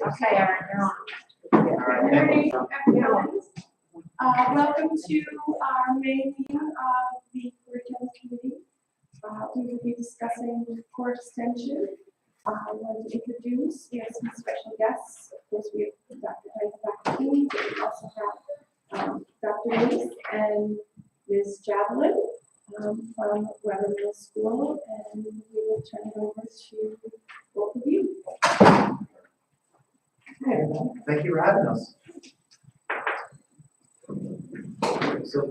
Okay, Erin, you're on. Good morning, everyone. Welcome to our main meeting of the curriculum committee. We will be discussing core extension. I want to introduce, we have some special guests. Of course, we have Dr. Dr. King, we also have Dr. Reese and Ms. Javelin from Weber Middle School, and we will turn it over to both of you. Hey, everyone. Thank you for having us.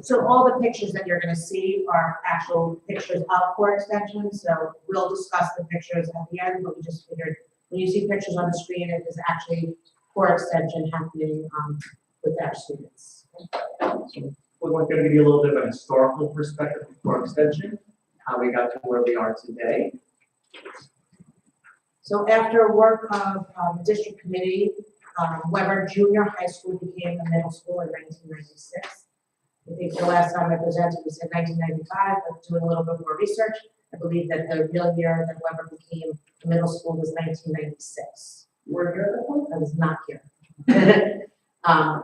So all the pictures that you're going to see are actual pictures of core extension. So we'll discuss the pictures at the end, but we just figured when you see pictures on the screen, it is actually core extension happening with our students. So we're going to give you a little bit of a historical perspective of core extension, how we got to where we are today. So after work of the district committee, Weber Junior High School became a middle school in 1996. I think the last time I presented, we said 1995, but doing a little bit more research, I believe that the real year that Weber became a middle school was 1996. We're here at that point? I was not here.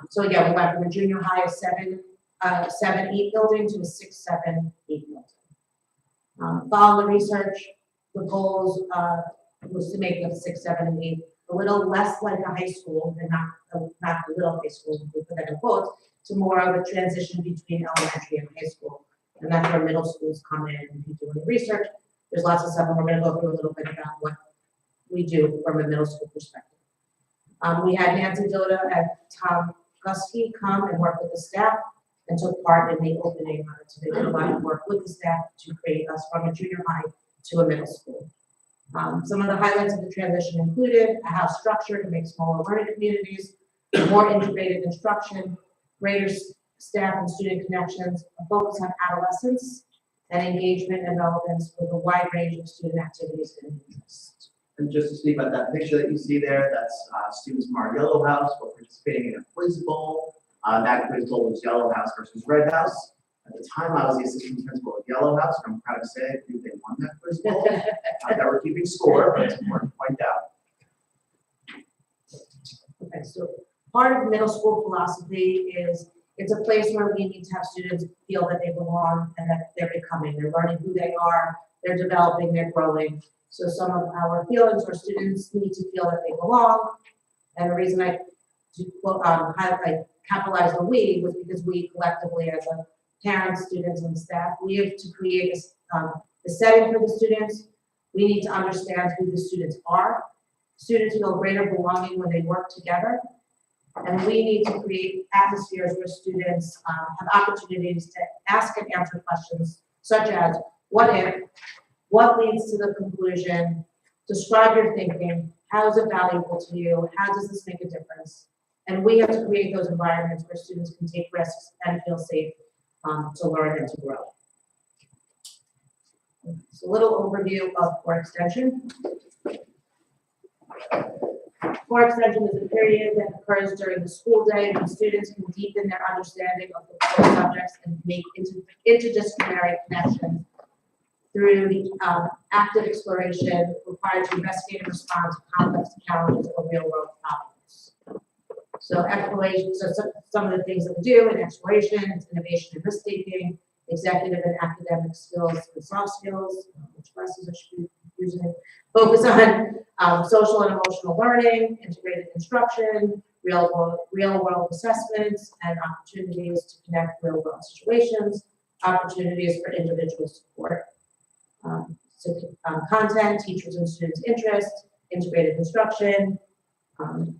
So yeah, we went from a junior high of 7-8 building to a 6-7-8 building. Following the research, the goals was to make it 6, 7, and 8 a little less like a high school, and not a little high school, we put that in quotes, to more of a transition between elementary and high school. And that's where middle schools come in and we do the research. There's lots of stuff, and we're going to go through a little bit about what we do from a middle school perspective. We had Nancy Doda and Tom Gusky come and work with the staff and took part in the opening. So they did a lot of work with the staff to create us from a junior high to a middle school. Some of the highlights of the transition included a house structure to make smaller learning communities, more integrated instruction, greater staff and student connections, a focus on adolescence, and engagement and relevance with a wide range of student activities and interests. And just to speak about that picture that you see there, that's students from our Yellow House were participating in a quiz bowl. That quiz bowl was Yellow House versus Red House. At the time, I was the assistant principal at Yellow House, and I'm proud to say I think they won that quiz bowl. That we're keeping score, but it's important to point out. Okay, so part of middle school philosophy is it's a place where we need to have students feel that they belong and that they're becoming. They're learning who they are, they're developing, they're growing. So some of our feelings are students need to feel that they belong. And the reason I capitalized the we was because we collectively as a parents, students, and staff, we have to create a setting for the students. We need to understand who the students are. Students feel greater belonging when they work together. And we need to create atmospheres where students have opportunities to ask and answer questions such as, what if, what leads to the conclusion, describe your thinking, how is it valuable to you, how does this make a difference? And we have to create those environments where students can take risks and feel safe to learn and to grow. So a little overview of core extension. Core extension is a period that occurs during the school day when students can deepen their understanding of the core subjects and make interdisciplinary connections through the active exploration required to investigate and respond to complex challenges or real-world problems. So exploration, so some of the things that we do in exploration is innovation and risk-taking, executive and academic skills and soft skills, which classes I should be using, focus on social and emotional learning, integrated instruction, real-world assessments, and opportunities to connect real-world situations, opportunities for individual support. Content, teachers and students' interests, integrated instruction,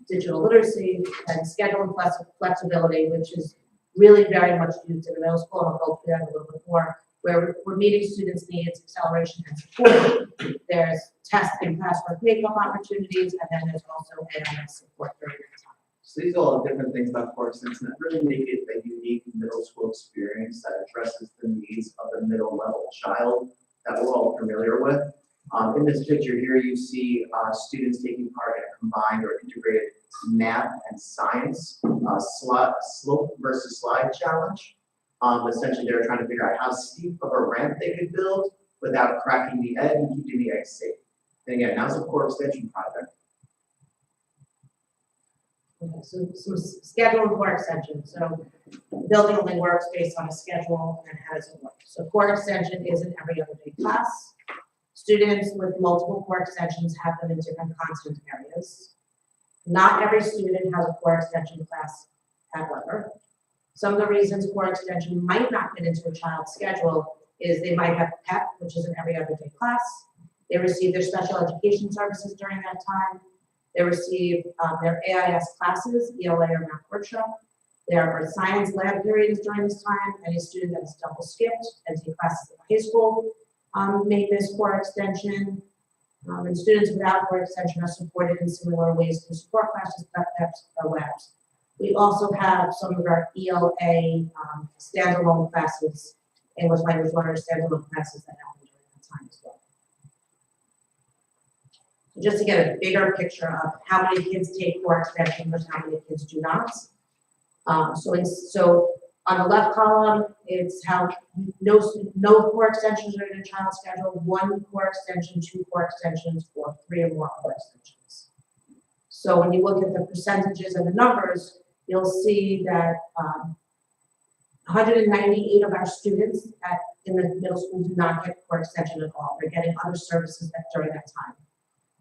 digital literacy, and schedule and flexibility, which is really very much used in the middle school, and I'll go through that a little bit more, where we're meeting students' needs, acceleration, and support. There's test and classwork makeup opportunities, and then there's also ALS support during that time. So these are all different things about core extension that really make it a unique middle school experience that addresses the needs of the middle level child that we're all familiar with. In this picture here, you see students taking part in a combined or integrated math and science slope versus slide challenge. Essentially, they were trying to figure out how steep of a ramp they could build without cracking the egg and keeping the egg safe. And again, that was a core extension project. Okay, so some schedule and core extension. So the building only works based on a schedule and how does it work? So core extension is an every other day class. Students with multiple core extensions have them in different content areas. Not every student has a core extension class, however. Some of the reasons core extension might not fit into a child's schedule is they might have PEP, which is an every other day class. They receive their special education services during that time. They receive their AIS classes, ELA or math workshop. There are science lab periods during this time. Any student that is double skipped and take classes in high school may miss core extension. And students without core extension are supported in similar ways through support classes, PEPs, or labs. We also have some of our ELA standalone classes, English language learners standalone classes that happen during that time as well. So just to get a bigger picture of how many kids take core extension versus how many kids do not. So on the left column, it's how no core extensions are in a child's schedule, 1 core extension, 2 core extensions, or 3 or more core extensions. So when you look at the percentages and the numbers, you'll see that 198 of our students in the middle school do not get core extension at all. They're getting other services during that time.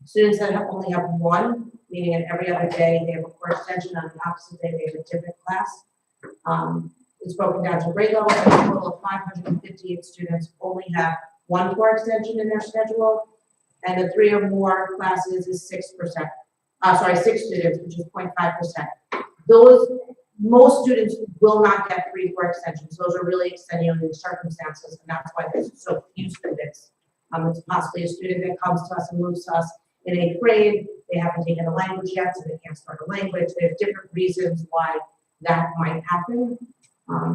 Students that only have 1, meaning in every other day they have a core extension, on the opposite day they have a different class. It's broken down to grade level. A total of 558 students only have 1 core extension in their schedule, and the 3 or more classes is 6%. 6 students, which is 0.5%. Most students will not get 3 core extensions. Those are really extenuating circumstances, and that's why there's so few students. It's possibly a student that comes to us and moves to us in 8th grade. They haven't taken a language yet, so they can't start a language. They have different reasons why that might happen.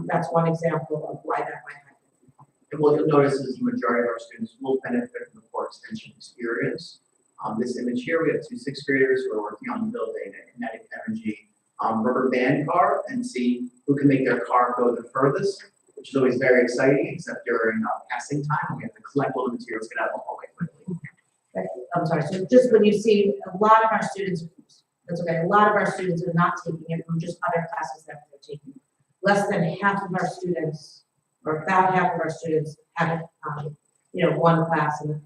That's one example of why that might happen. And what you'll notice is the majority of our students will benefit from the core extension experience. This image here, we have 2 6th graders who are working on building a kinetic energy rubber band car and see who can make their car go the furthest, which is always very exciting, except during testing time, we have to collect all the materials, get out of the hallway quickly. Okay, I'm sorry, so just when you see a lot of our students, that's okay, a lot of our students are not taking it from just other classes that they're taking. Less than half of our students, or about half of our students have, 1 class, and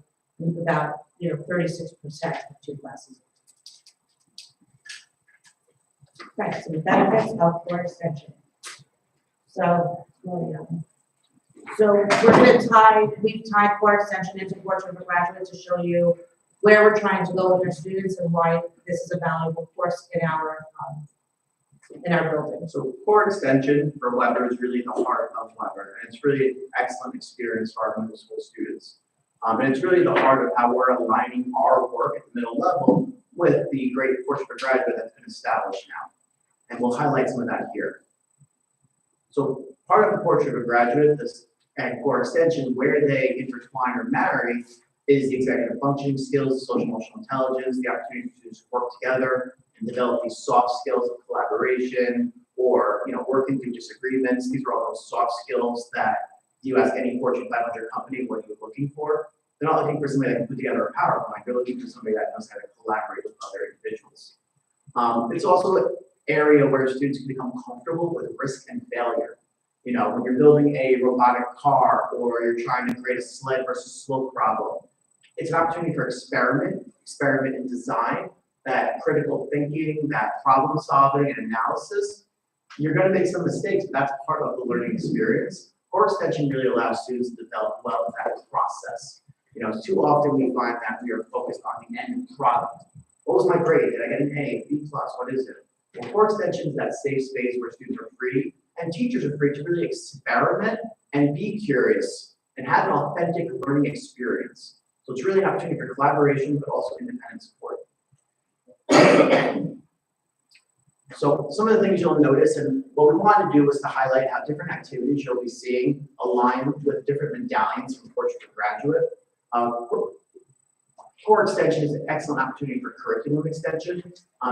about, 36% have 2 classes. Okay, so the benefits of core extension. So we're we've tied core extension into Portrait of a Graduate to show you where we're trying to go with our students and why this is a valuable course in our building. So core extension for Weber is really the heart of Weber, and it's really an excellent experience for our middle school students. And it's really the heart of how we're aligning our work at the middle level with the great Portrait of a Graduate that's been established now. And we'll highlight some of that here. So part of the Portrait of a Graduate, this and core extension, where they intertwine or marry, is the executive functioning skills, social emotional intelligence, the opportunity to just work together and develop these soft skills of collaboration, or working through disagreements. These are all those soft skills that you ask any Fortune 500 company, what are you looking for? They're not looking for somebody that can put together a PowerPoint. They're looking for somebody that knows how to collaborate with other individuals. It's also an area where students can become comfortable with risk and failure. When you're building a robotic car, or you're trying to create a sled versus slope problem, it's an opportunity for experiment in design, that critical thinking, that problem solving and analysis. You're going to make some mistakes, but that's part of the learning experience. Core extension really allows students to develop well with that process. Too often we find that we are focused on the end product. What was my grade? Did I get an A, B+? What is it? Well, core extension is that safe space where students are free and teachers are free to really experiment and be curious and have an authentic learning experience. So it's really an opportunity for collaboration, but also independent support. So some of the things you'll notice, and what we wanted to do was to highlight how different activities you'll be seeing align with different medallions from Portrait of a Graduate. Core extension is an excellent opportunity for curriculum extension.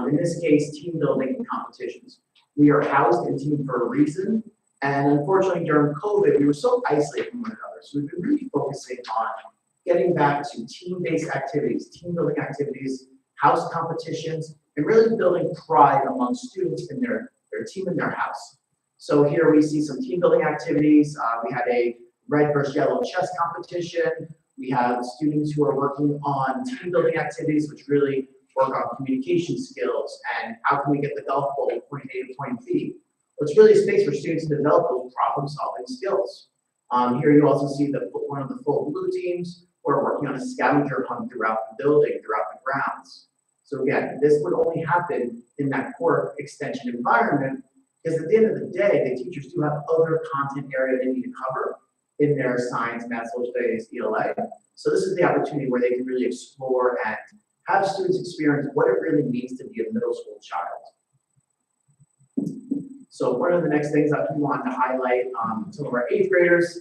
In this case, team building and competitions. We are housed in team for a reason, and unfortunately during COVID, we were so isolated from one another. So we've been really focusing on getting back to team-based activities, team building activities, house competitions, and really building pride among students in their team in their house. So here we see some team building activities. We had a red versus yellow chess competition. We have students who are working on team building activities, which really work on communication skills and how can we get the golf ball from point A to point B. Well, it's really a space for students to develop those problem solving skills. Here you also see one of the full blue teams who are working on a scavenger hunt throughout the building, throughout the grounds. So again, this would only happen in that core extension environment because at the end of the day, the teachers do have other content area they need to cover in their science, math, social studies, ELA. So this is the opportunity where they can really explore and have students experience what it really means to be a middle school child. So one of the next things that we want to highlight, some of our 8th graders,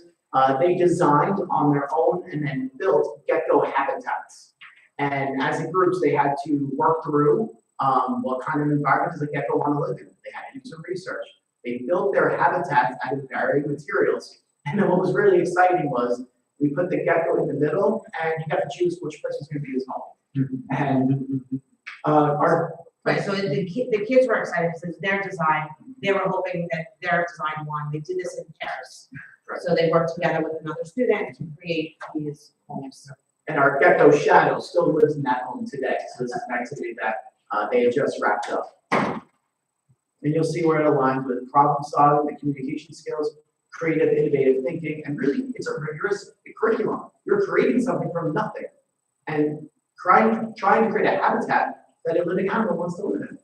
they designed on their own and then built gecko habitats. And as a group, they had to work through what kind of environment does a gecko want to live in. They had to do some research. They built their habitats out of varying materials. And then what was really exciting was we put the gecko in the middle and he got to choose which place was going to be his home. And Right, so the kids were excited because their design, they were hoping that their design won. They did this in Paris. Right. So they worked together with another student to create these homes. And our gecko shadow still lives in that home today. So this is an activity that they had just wrapped up. And you'll see where it aligns with problem solving, the communication skills, creative, innovative thinking, and really it's a rigorous curriculum. You're creating something from nothing and trying to create a habitat that a living animal wants to live in.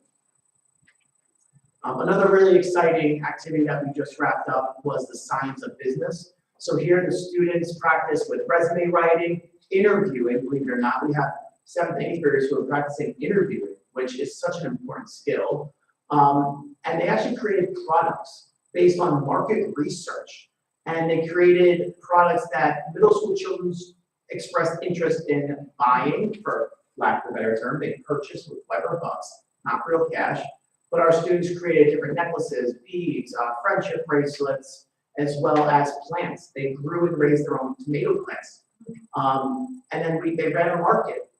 Another really exciting activity that we just wrapped up was the science of business. So here the students practice with resume writing, interviewing. Believe it or not, we have 7th and 8th graders who are practicing interviewing, which is such an important skill. And they actually created products based on market research. And they created products that middle school children expressed interest in buying, for lack of a better term. They purchased with Weber bucks, not real cash. But our students created different necklaces, beads, friendship bracelets, as well as plants. They grew and raised their own tomato plants. And then they ran a market.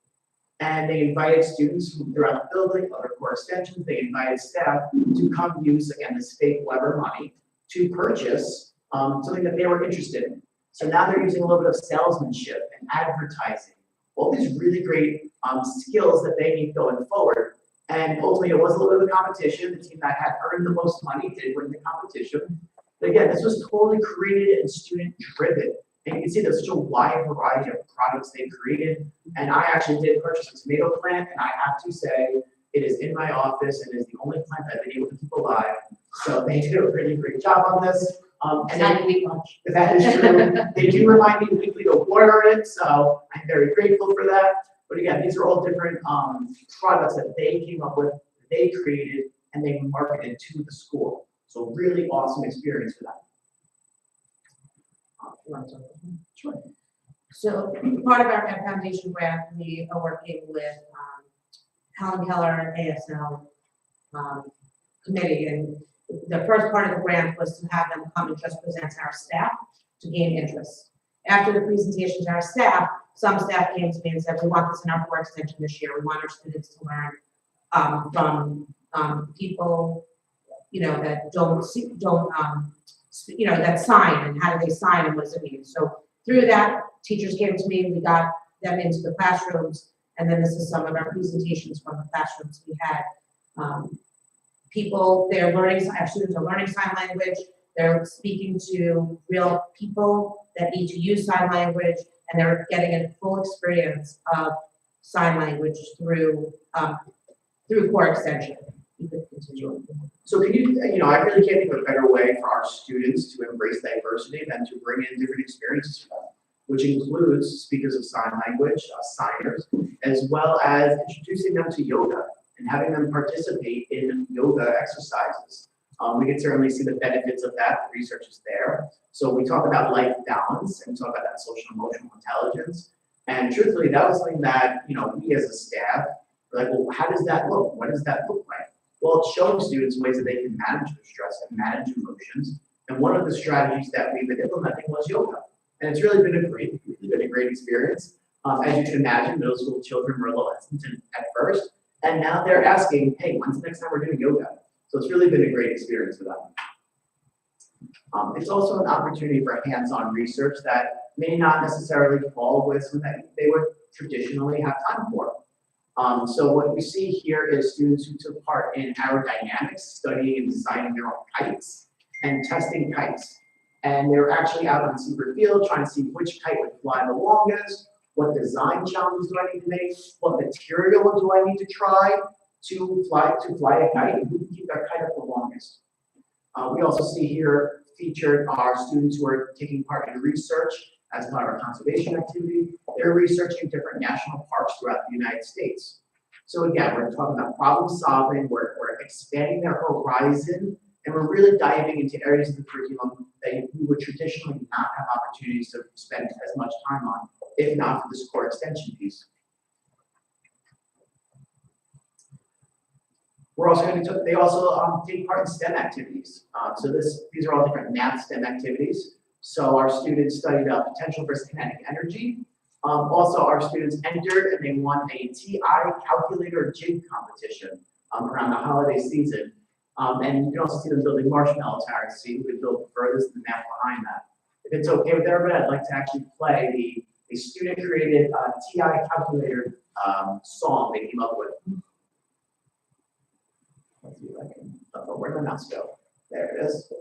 And they invited students from throughout the building, other core extensions. They invited staff to come use, again, this fake Weber money to purchase something that they were interested in. So now they're using a little bit of salesmanship and advertising, all these really great skills that they need going forward. And ultimately, it was a little bit of a competition. The team that had earned the most money did win the competition. But again, this was totally created and student-driven. And you can see there's such a wide variety of products they created. And I actually did purchase a tomato plant, and I have to say, it is in my office and is the only plant I've been able to keep alive. So they did a really great job on this. And Not week lunch. that is true. They do remind me weekly to water it, so I'm very grateful for that. But again, these are all different products that they came up with, they created, and they marketed to the school. So really awesome experience for them. Sure. So part of our foundation grant, we are working with Helen Keller ASL committee, and the first part of the grant was to have them come and just present to our staff to gain interest. After the presentation to our staff, some staff came to me and said, we want this in our core extension this year. We want our students to learn from people, that that sign, and how do they sign and what does it mean. So through that, teachers came to me, we got them into the classrooms, and then this is some of our presentations from the classrooms we had. Our students are learning sign language, they're speaking to real people that need to use sign language, and they're getting a full experience of sign language through core extension. You could continue. So can I really can't think of a better way for our students to embrace diversity than to bring in different experiences for them, which includes speakers of sign language, signers, as well as introducing them to yoga and having them participate in yoga exercises. We can certainly see the benefits of that. The research is there. So we talk about life balance and we talk about that social emotional intelligence. And truthfully, that was something that, we as a staff were like, well, how does that look? What does that look like? Well, it's showing students ways that they can manage their stress and manage emotions. And one of the strategies that we've been implementing was yoga. And it's really been a great experience. As you can imagine, middle school children were a little hesitant at first. And now they're asking, hey, when's the next time we're doing yoga? So it's really been a great experience for them. It's also an opportunity for hands-on research that may not necessarily fall with something that they would traditionally have time for. So what we see here is students who took part in aerodynamics, studying and designing their own kites and testing kites. And they were actually out on Seabird Field trying to see which kite would fly the longest, what design challenges do I need to make, what material do I need to try to fly a kite, and who can keep their kite up the longest. We also see here featured are students who are taking part in research as part of our conservation activity. They're researching different national parks throughout the United States. So again, we're talking about problem solving, we're expanding their horizon, and we're really diving into areas of the curriculum that we would traditionally not have opportunities to spend as much time on, if not for this core extension piece. We're also going to, they also take part in STEM activities. So these are all different math STEM activities. So our students studied potential versus kinetic energy. Also, our students entered and they won a TI calculator jig competition around the holiday season. And you can also see them building marshmallow towers to see who could build the furthest the math behind that. If it's okay with everybody, I'd like to actually play the student-created TI calculator song they came up with. Let's see if I can, where'd my mouse go? There it is.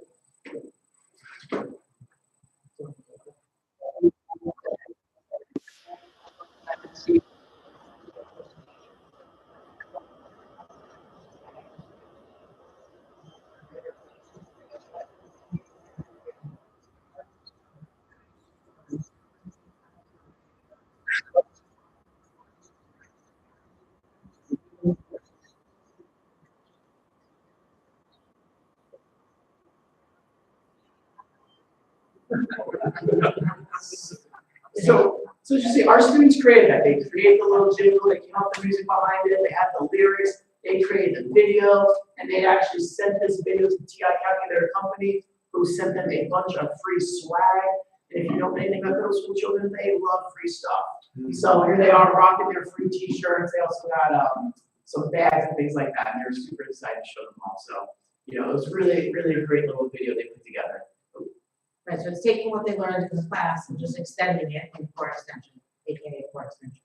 So you see, our students created that. They created the little jingle, they came up with the music behind it, they had the lyrics, they created the video, and they actually sent this video to the TI Calculator company, who sent them a bunch of free swag. And if you know anything about middle school children, they love free stuff. So here they are rocking their free t-shirts. They also got some bags and things like that, and they're super excited to show them all. So, you know, it was really, really a great little video they put together. Right, so it's taking what they learned in the class and just extending it in core extension, AKA core extension.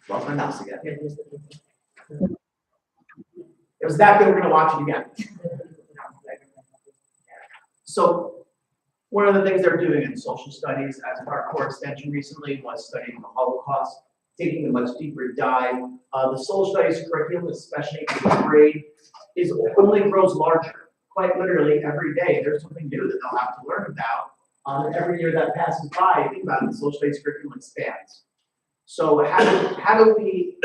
Lost my mouse again. Here, here's the picture. It was that good, we're gonna watch it again. So one of the things they're doing in social studies as part of core extension recently was studying the Holocaust, taking a much deeper dive. The social studies curriculum, especially in 8th grade, only grows larger. Quite literally every day, there's something new that they'll have to learn about. And every year that passes by, think about it, the social studies curriculum expands. So how do we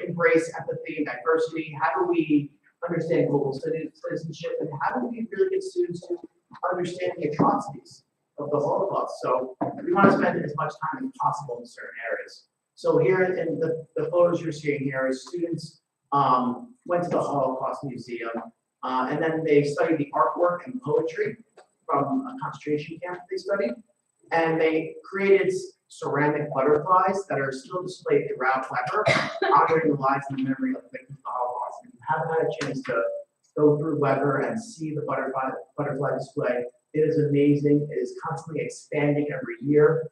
embrace empathy and diversity? How do we understand global citizenship? And how do we really get students to understand the atrocities of the Holocaust? So we want to spend as much time as possible in certain areas. So here in the photos you're seeing here is students went to the Holocaust Museum, and then they studied the artwork and poetry from a concentration camp they studied. And they created ceramic butterflies that are still displayed throughout Weber, honoring the lives and the memory of the victims of the Holocaust. If you haven't had a chance to go through Weber and see the butterfly display, it is amazing. It is constantly expanding every year.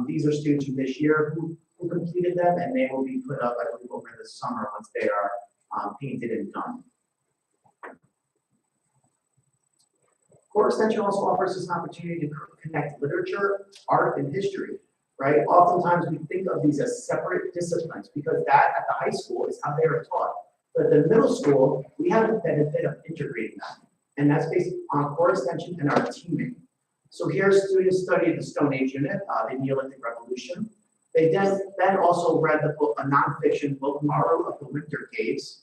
These are students from this year who completed them, and they will be put up, I believe, over the summer once they are painted and done. Core Extension also offers us an opportunity to connect literature, art, and history, right? Oftentimes we think of these as separate disciplines because that at the high school is how they are taught. But at the middle school, we have the benefit of integrating them. And that's based on Core Extension and our teaming. So here students studied the Stone Age unit, the Neolithic Revolution. They then also read the book, a nonfiction book, Maru of the Winter Caves.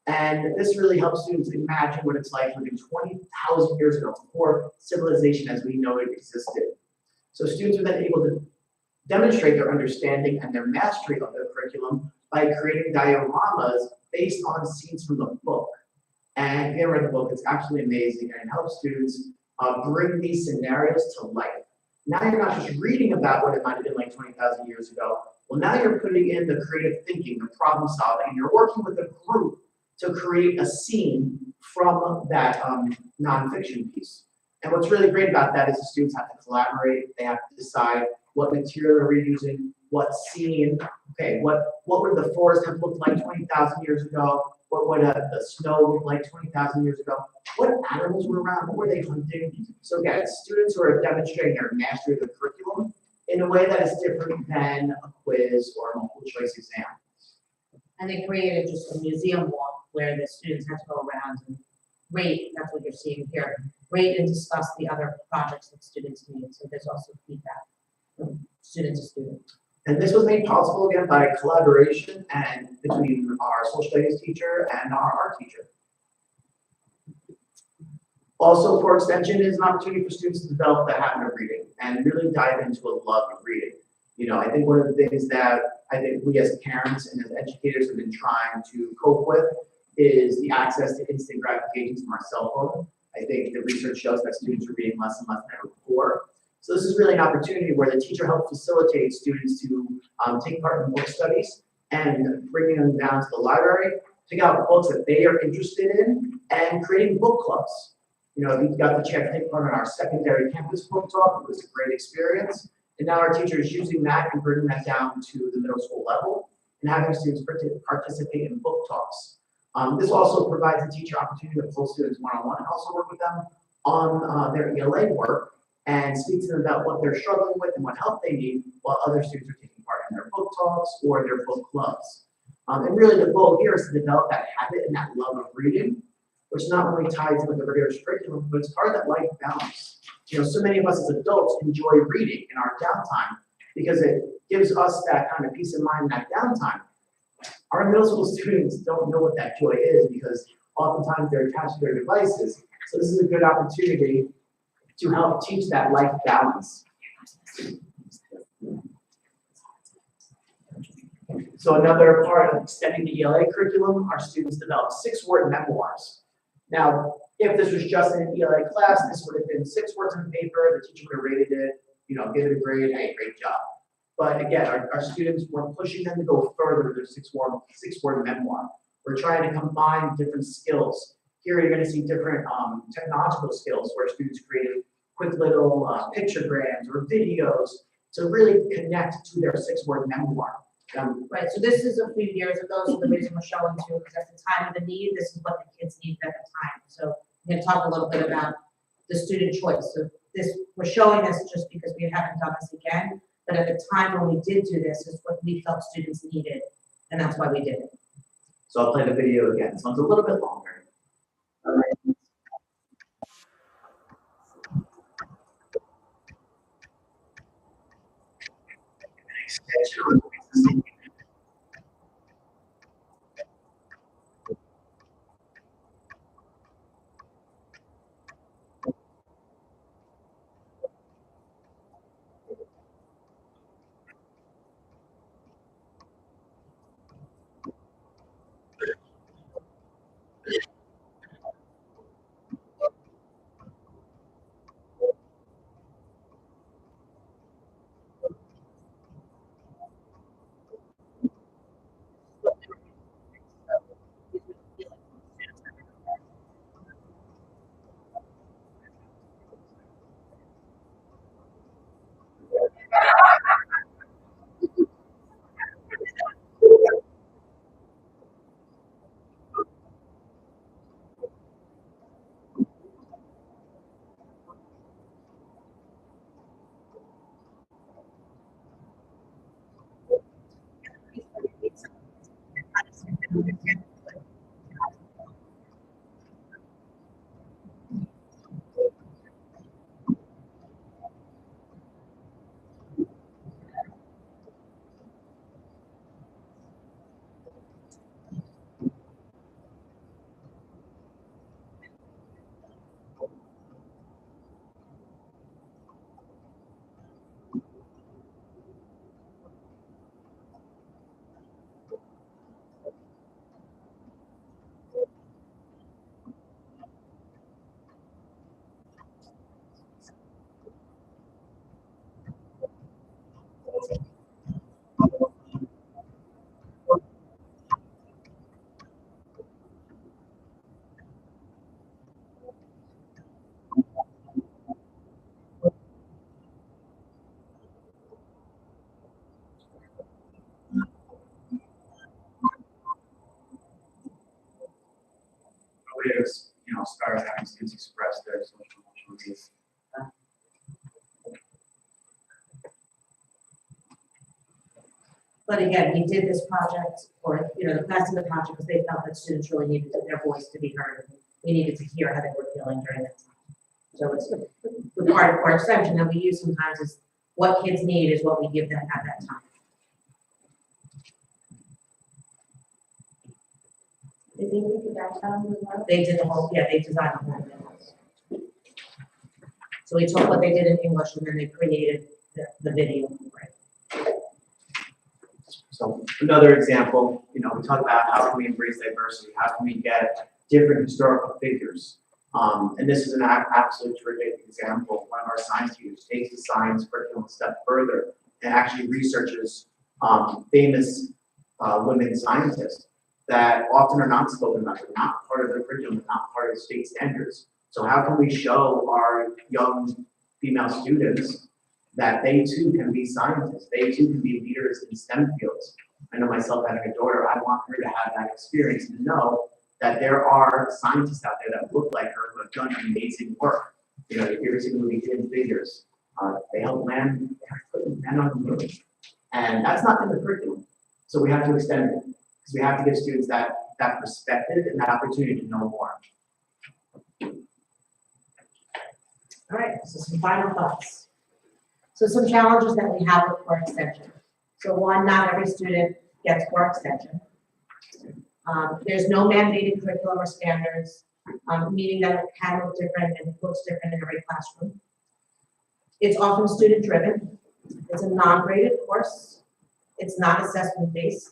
And this really helps students imagine what it's like living 20,000 years ago before civilization as we know it existed. So students are then able to demonstrate their understanding and their mastery of the curriculum by creating dioramas based on scenes from the book. And if you ever read the book, it's absolutely amazing, and it helps students bring these scenarios to life. Now you're not just reading about what it might have been like 20,000 years ago. Well, now you're putting in the creative thinking, the problem solving, and you're working with a group to create a scene from that nonfiction piece. And what's really great about that is the students have to collaborate. They have to decide what material are we using, what scene. Okay, what would the forest have looked like 20,000 years ago? What would the snow look like 20,000 years ago? What animals were around? What were they hunting? So again, students who are demonstrating their mastery of the curriculum in a way that is different than a quiz or a multiple choice exam. And they created just a museum walk where the students had to go around and rate, that's what you're seeing here, rate and discuss the other projects that students made. So there's also feedback from student to student. And this was made possible again by collaboration and between our social studies teacher and our art teacher. Also, for extension is an opportunity for students to develop the habit of reading and really dive into a love of reading. You know, I think one of the things that I think we as parents and as educators have been trying to cope with is the access to instant gratification from our cell phone. I think the research shows that students are reading less and less than ever before. So this is really an opportunity where the teacher helps facilitate students to take part in book studies and bringing them down to the library, pick out books that they are interested in, and creating book clubs. You know, we got the chance to take part in our secondary campus book talk. It was a great experience. And now our teachers using that and bringing that down to the middle school level and having students participate in book talks. This also provides the teacher opportunity to pull students one-on-one and also work with them on their ELA work and speak to them about what they're struggling with and what help they need while other students are taking part in their book talks or their book clubs. And really the goal here is to develop that habit and that love of reading, which not only ties in with the rigorous curriculum, but it's part of that life balance. You know, so many of us as adults enjoy reading in our downtime because it gives us that kind of peace of mind in that downtime. Our middle school students don't know what that joy is because oftentimes they're attached to their devices. So this is a good opportunity to help teach that life balance. So another part of extending the ELA curriculum, our students develop 6-word memoirs. Now, if this was just in an ELA class, this would have been 6 words on paper, the teacher would have rated it, you know, give it a grade, hey, great job. But again, our students, we're pushing them to go further with their 6-word memoir. We're trying to combine different skills. Here you're going to see different technological skills where students created quick little pictograms or videos to really connect to their 6-word memoir. Right, so this is a few years ago, so the reason we're showing too, because at the time of the need, this is what the kids needed at the time. So I'm gonna talk a little bit about the student choice. So this, we're showing this just because we haven't done this again, but at the time when we did do this, is what we felt students needed, and that's why we did it. So I'll play the video again. This one's a little bit longer. All right. way to, start having students express their social emotional needs. But again, we did this project, or, the class did the project because they felt that students really needed their voice to be heard. We needed to hear how they were feeling during that time. So it's the part of core extension that we use sometimes is what kids need is what we give them at that time. Did they make it that sound as well? They did the whole, they designed the whole thing. So we took what they did in English and then they created the video, right? So another example, we talk about how can we embrace diversity? How can we get different historical figures? And this is an absolute terrific example. One of our science teachers takes the science curriculum a step further and actually researches famous women scientists that often are not spoken about, they're not part of the curriculum, they're not part of the state standards. So how can we show our young female students that they too can be scientists, they too can be leaders in STEM fields? I know myself having a daughter, I want her to have that experience and know that there are scientists out there that look like her who have done amazing work. You hear the movie Hidden Figures. They help man on the moon. And that's not in the curriculum. So we have to extend it. Because we have to give students that perspective and that opportunity to know more. All right, so some final thoughts. So some challenges that we have with core extension. So one, not every student gets core extension. There's no mandated curriculum or standards, meaning that it can look different and it looks different in every classroom. It's often student driven. It's a non-graded course. It's not assessment based.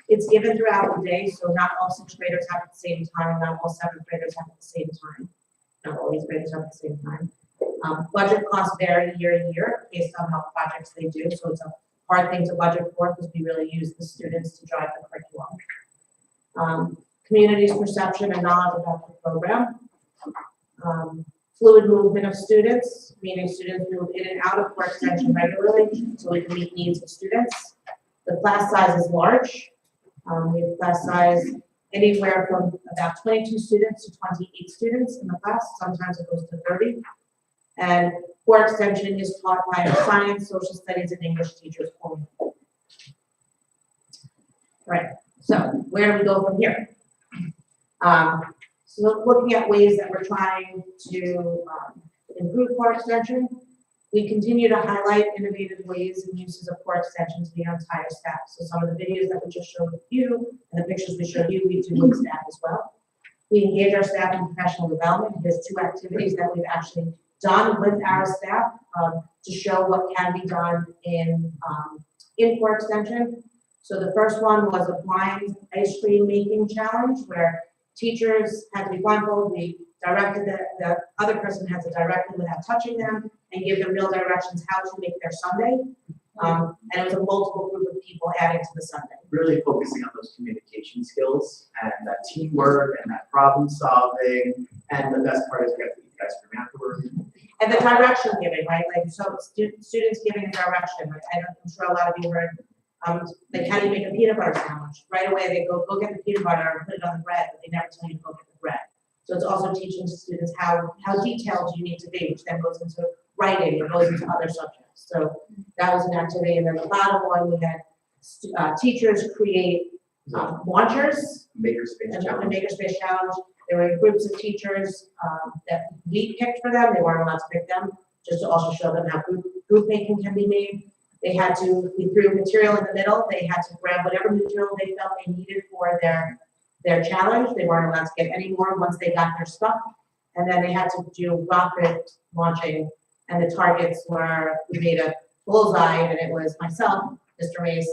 It's given throughout the day, so not all 6th graders have at the same time, not all 7th graders have at the same time, not all 8th graders have at the same time. Budget costs vary year to year based on how projects they do, so it's a hard thing to budget for because we really use the students to drive the curriculum. Community's perception and knowledge about the program. Fluid movement of students, meaning students move in and out of core extension regularly so we can meet needs of students. The class size is large. We have class size anywhere from about 22 students to 28 students in the class. Sometimes it goes to 30. And core extension is taught by science, social studies, and English teachers only. Right, so where do we go from here? So looking at ways that we're trying to improve core extension, we continue to highlight innovative ways and uses of core extension to the entire staff. So some of the videos that we just showed you and the pictures we showed you, we do with staff as well. We engage our staff in professional development. There's 2 activities that we've actually done with our staff to show what can be done in core extension. So the first one was a blind ice cream making challenge where teachers had to be blindfolded. We directed the other person had to direct them without touching them and give them real directions how to make their sundae. And it was a multiple group of people adding to the sundae. Really focusing on those communication skills and that teamwork and that problem solving. And the best part is we got to eat ice cream afterwards. And the direction giving, right? Like, so students giving a direction. Like, I'm sure a lot of you heard, like, how do you make a peanut butter sandwich? Right away, they go get the peanut butter and put it on the bread, but they never tell you to go get the bread. So it's also teaching students how detailed you need to be, which then goes into writing, it goes into other subjects. So that was an activity. And then the bottom one, we had teachers create launchers. Makerspace And the challenge. Makerspace Challenge. There were groups of teachers that we picked for them. They weren't allowed to pick them, just to also show them how group making can be made. We threw material in the middle. They had to grab whatever material they felt they needed for their challenge. They weren't allowed to get any more once they got their stuff. And then they had to do rocket launching. And the targets were, we made a bullseye, and it was myself, Mr. Mace,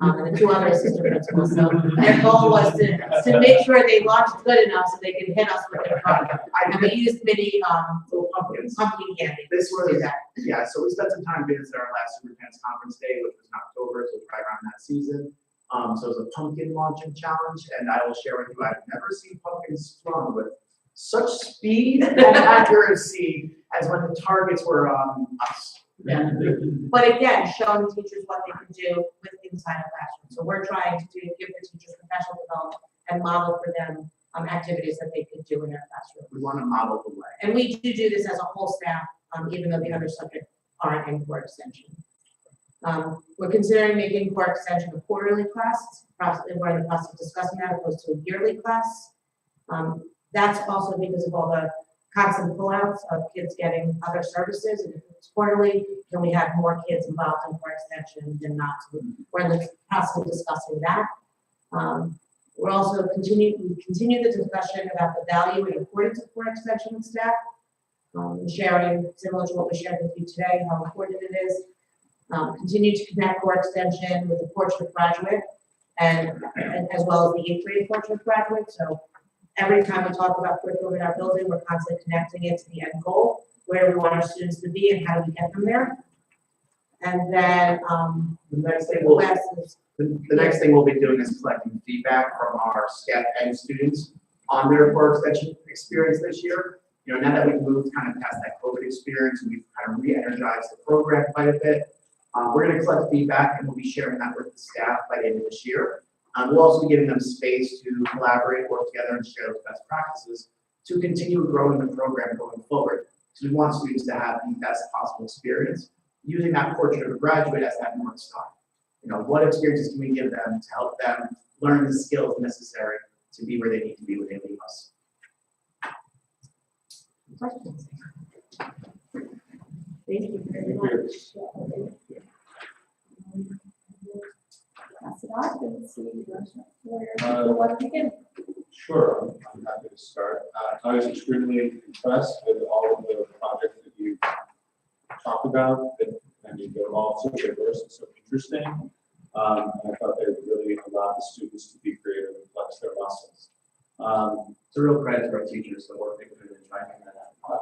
and the 2 other assistant principals. So their goal was to make sure they launched good enough so they could hit us with their target. And we used mini Little pumpkins. pumpkin candy. This to do was, that. yeah, so we spent some time doing this at our last superintendent's conference day, which was in October, so it was right around that season. So it was a pumpkin launching challenge, and I will share with you, I've never seen pumpkins flung with such speed and accuracy as when the targets were us. Yeah. But again, showing teachers what they can do with inside a classroom. So we're trying to give the teachers professional development and model for them activities that they could do in their classroom. We want to model the way. And we do this as a whole staff, even though the other subjects aren't in core extension. We're considering making core extension a quarterly class. We're in the process of discussing that opposed to a yearly class. That's also because of all the constant pullouts of kids getting other services. And if it's quarterly, can we have more kids involved in core extension than not? So we're in the process of discussing that. We're also continue the discussion about the value and importance of core extension with staff. Sharing, similar to what we shared with you today, how important it is. Continue to connect core extension with the Portsmouth graduate and as well as the 8th grade Portsmouth graduate. So every time we talk about curriculum in our building, we're constantly connecting it to the end goal. Where do we want our students to be and how do we get them there? And then The next thing the next thing we'll be doing is collecting feedback from our staff and students on their core extension experience this year. You know, now that we've moved kind of past that COVID experience, we've kind of re-energized the program quite a bit. We're going to collect feedback and we'll be sharing that with the staff by the end of this year. We'll also be giving them space to collaborate, work together, and share those best practices to continue growing the program going forward. So we want students to have the best possible experience, using that portrait of a graduate as that North Star. You know, what experiences can we give them to help them learn the skills necessary to be where they need to be when they leave us? questions. Thank you very much. Pass it off and see where you want to begin. Sure, I'm happy to start. I was extremely impressed with all of the projects that you talked about, and they're all so diverse and so interesting. And I thought they really allowed the students to be creative and flex their muscles. It's a real credit to our teachers for working through and trying that out.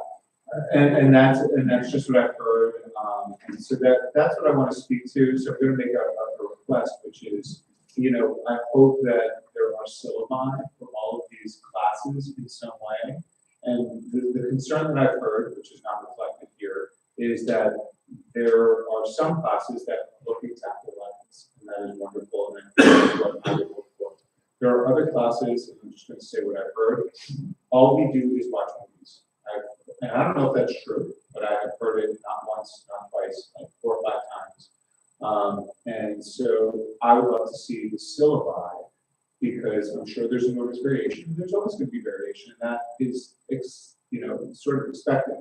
And that's just what I've heard. And so that's what I want to speak to. So I'm going to make a request, which is, you know, I hope that there are syllabi for all of these classes in some way. And the concern that I've heard, which is not reflected here, is that there are some classes that look exactly like this, and that is wonderful, and that's what I would look for. There are other classes, and I'm just going to say what I've heard. All we do is watch movies. And I don't know if that's true, but I have heard it not once, not twice, like 4 or 5 times. And so I would love to see the syllabi, because I'm sure there's enormous variation. There's always going to be variation, and that is, you know, sort of expected.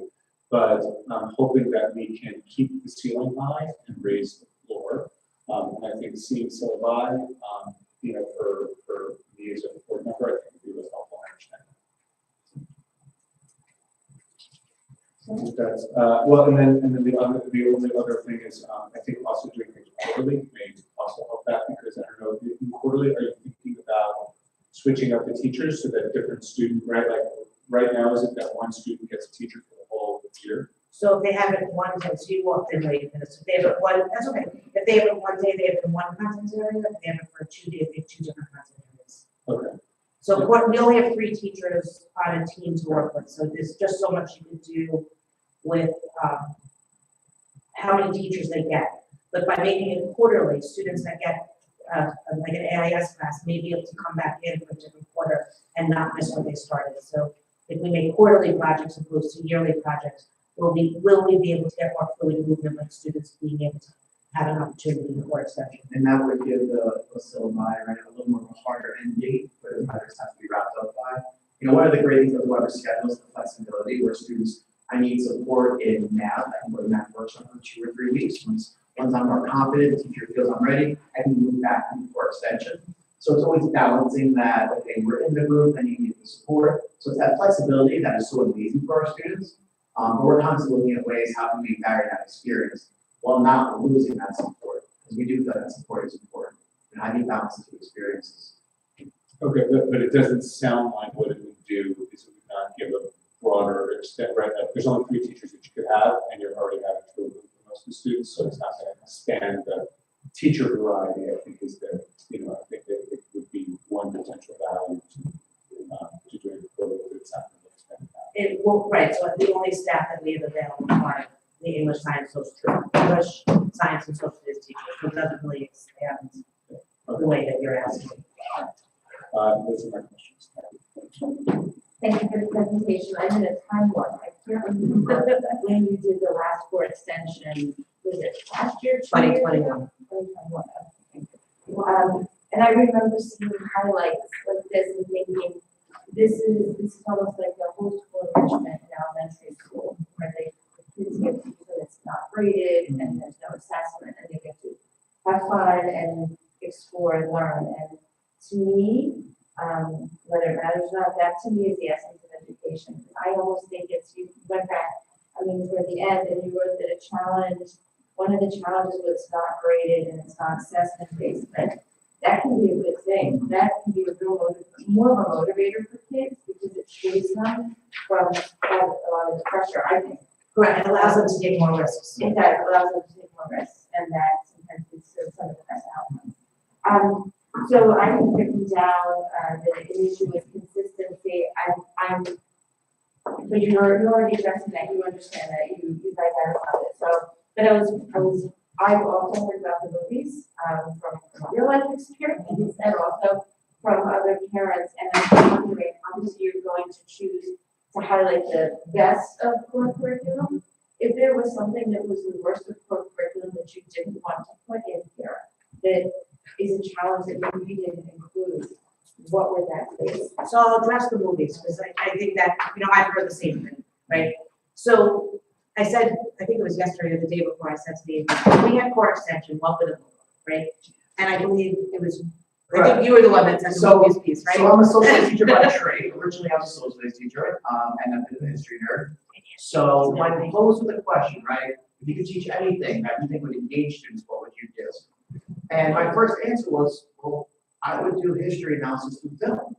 But I'm hoping that we can keep the ceiling high and raise the floor. And I think seeing syllabi, you know, for me as a board member, I think would be really helpful. That's well, and then the only other thing is I think also doing things quarterly may also help that, because I don't know if you quarterly, are you thinking about switching up the teachers so that different student, right? Like right now, is it that one student gets a teacher for the whole year? So if they have it one day, so you walked in late, and if they have it one, that's okay. If they have it one day, they have it in one content area. If they have it for 2 days, they have 2 different content areas. Okay. So we only have 3 teachers on a team to work with, so there's just so much you can do with how many teachers they get. But by making it quarterly, students that get like an AIS class may be able to come back in for a different quarter and not miss when they started. So if we make quarterly projects opposed to yearly projects, will we be able to get more fluid movement with students being able to have an opportunity for extension? And that would give the syllabi, right, a little more of a harder end date where the projects have to be wrapped up by. You know, one of the great things of Weber schedule is the flexibility where students, I need support in math, I can go to math workshop for 2 or 3 weeks. Once I'm more confident, the teacher feels I'm ready, I can move back for extension. So it's always balancing that, okay, we're in the group and you need the support. So it's that flexibility that is so amazing for our students. But we're constantly looking at ways how can we vary that experience while not losing that support, because we do feel that support is important. And how do you balance the 2 experiences? Okay, but it doesn't sound like what it would do is it would not give a broader extent, right? Like there's only 3 teachers that you could have, and you're already having 2 of them for most of the students, so it's not going to expand the teacher variety. I think is the, you know, I think that it would be one potential value to doing the program, but it's not going to expand that. It will, right, so the only staff that we have available are the English, science, social, English, science, and social studies teachers, so it doesn't really expand the way that you're asking. Those are my questions. Thank you for the presentation. I'm in a time warp. I can't remember when you did the last core extension. Was it last year? 2021. 2021. And I remember seeing highlights like this and thinking, this is almost like the whole school enrichment in elementary school, where the kids get to, it's not graded and there's no assessment and they get to have fun and explore and learn. And to me, whether it matters or not, that to me is the essence of education. I almost think it's, you went back, I mean, toward the end, and you wrote that a challenge, one of the challenges was it's not graded and it's not assessment based, but that can be a good thing. That can be a real more of a motivator for kids because it saves them from a lot of the pressure, I think. Correct, it allows them to take more risks. It does, allows them to take more risks, and that sometimes leads to some of the best outcomes. So I have written down the issue with consistency. But you're already addressing that. You understand that. You guys identified it. So, but I've also heard about the movies from real life experience and also from other parents. And I'm wondering, obviously, you're going to choose to highlight the best of core curriculum. If there was something that was the worst of core curriculum that you didn't want to put in here, that is a challenge that maybe you didn't include, what would that be? So I'll address the movies, because I think that, I've heard the same thing, right? So I said, I think it was yesterday or the day before, I said to the, we had core extension, what would it look like, right? And I believe it was, I think you were the one that said the movies piece, right? So I'm a social studies teacher by trade. Originally, I was a social studies teacher, and I've been a history nerd. So when posed with a question, right, if you could teach anything that you think would engage students, what would you do? And my first answer was, well, I would do history analysis through film.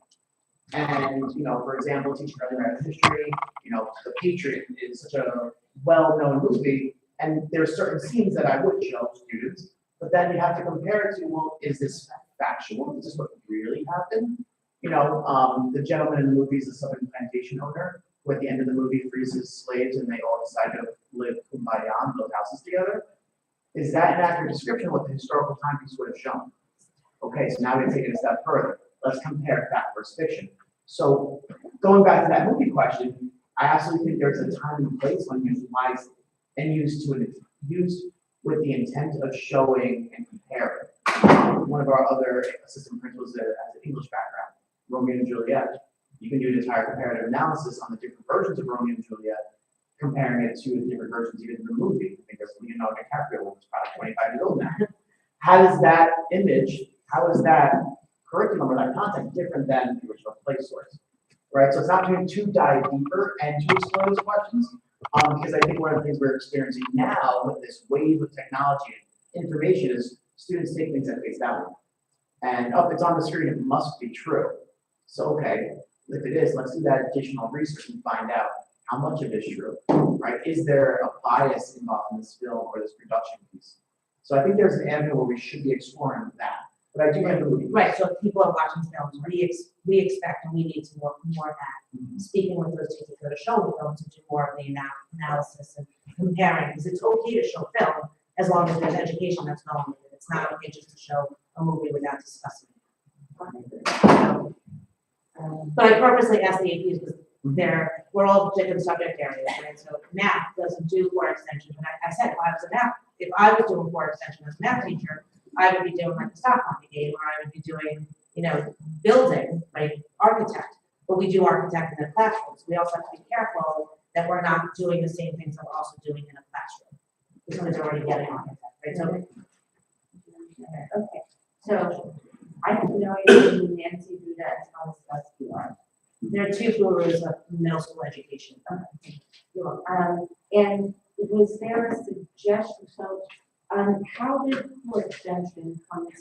And, for example, teaching early American history, The Patriot is such a well-known movie, and there are certain scenes that I would show students, but then you have to compare it to, well, is this factual? Is this what really happened? The gentleman in the movie is a Southern plantation owner, who at the end of the movie frees his slaves and they all decide to live kumbaya and build houses together. Is that an accurate description of what the historical timepiece would have shown? Okay, so now we've taken a step further. Let's compare fact versus fiction. So going back to that movie question, I absolutely think there's a time and place when used wisely and used with the intent of showing and comparing. One of our other assistant principals has an English background, Romeo and Juliet. You can do an entire comparative analysis on the different versions of Romeo and Juliet, comparing it to the different versions even in the movie. I think there's Leonardo DiCaprio, who's probably 25 years old now. How is that image, how is that curriculum or that content different than the original play source? Right, so it's not going to dive deeper and to explore those questions, because I think one of the things we're experiencing now with this wave of technology and information is students take things at face value. And it's on the screen, it must be true. So, okay, if it is, let's do that additional research and find out how much of it is true, right? Is there a bias involved in this film or this production piece? So I think there's an avenue where we should be exploring that. But I do have the movie. Right, so if people are watching films, we expect and we need to work more of that. Speaking with those teachers that are showing films, to do more of the analysis and comparing, because it's okay to show film as long as there's education that's going with it. It's not okay just to show a movie without discussing it. But I purposely asked the APs because we're all different subject areas, right? So math doesn't do core extension, but I said if I was doing core extension as a math teacher, I would be doing like the stock market game, or I would be doing, building, like architect. But we do architect in the classrooms. We also have to be careful that we're not doing the same things that we're also doing in a classroom. Because they're already getting architect, right? So, Okay, so I have no idea who Nancy Buda and Thomas Dusky are. there are two gurus of middle school education. And was there a suggestion, so how did core extension come to be?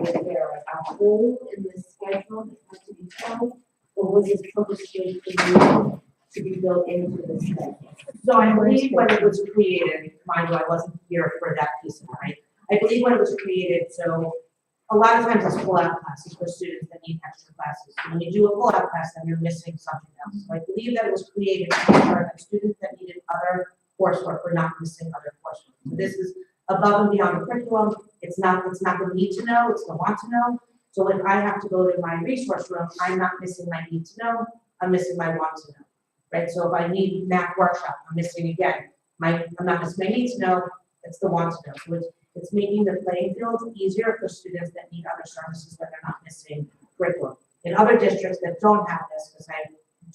Was there a hole in the schedule that had to be filled? Or was it purposely to be built into the schedule? So I believe when it was created, mind you, I wasn't here for that piece of it, right? I believe when it was created, so a lot of times it's pull-out classes for students that need extra classes. So when you do a pull-out class, then you're missing something else. So I believe that it was created to ensure that students that needed other coursework were not missing other coursework. So this is above and beyond the curriculum. It's not the need to know, it's the want to know. So if I have to go to my resource room, I'm not missing my need to know, I'm missing my want to know, right? So if I need math workshop, I'm missing again, I'm not missing my need to know, it's the want to know. So it's making the playing field easier for students that need other services when they're not missing curriculum. In other districts that don't have this, because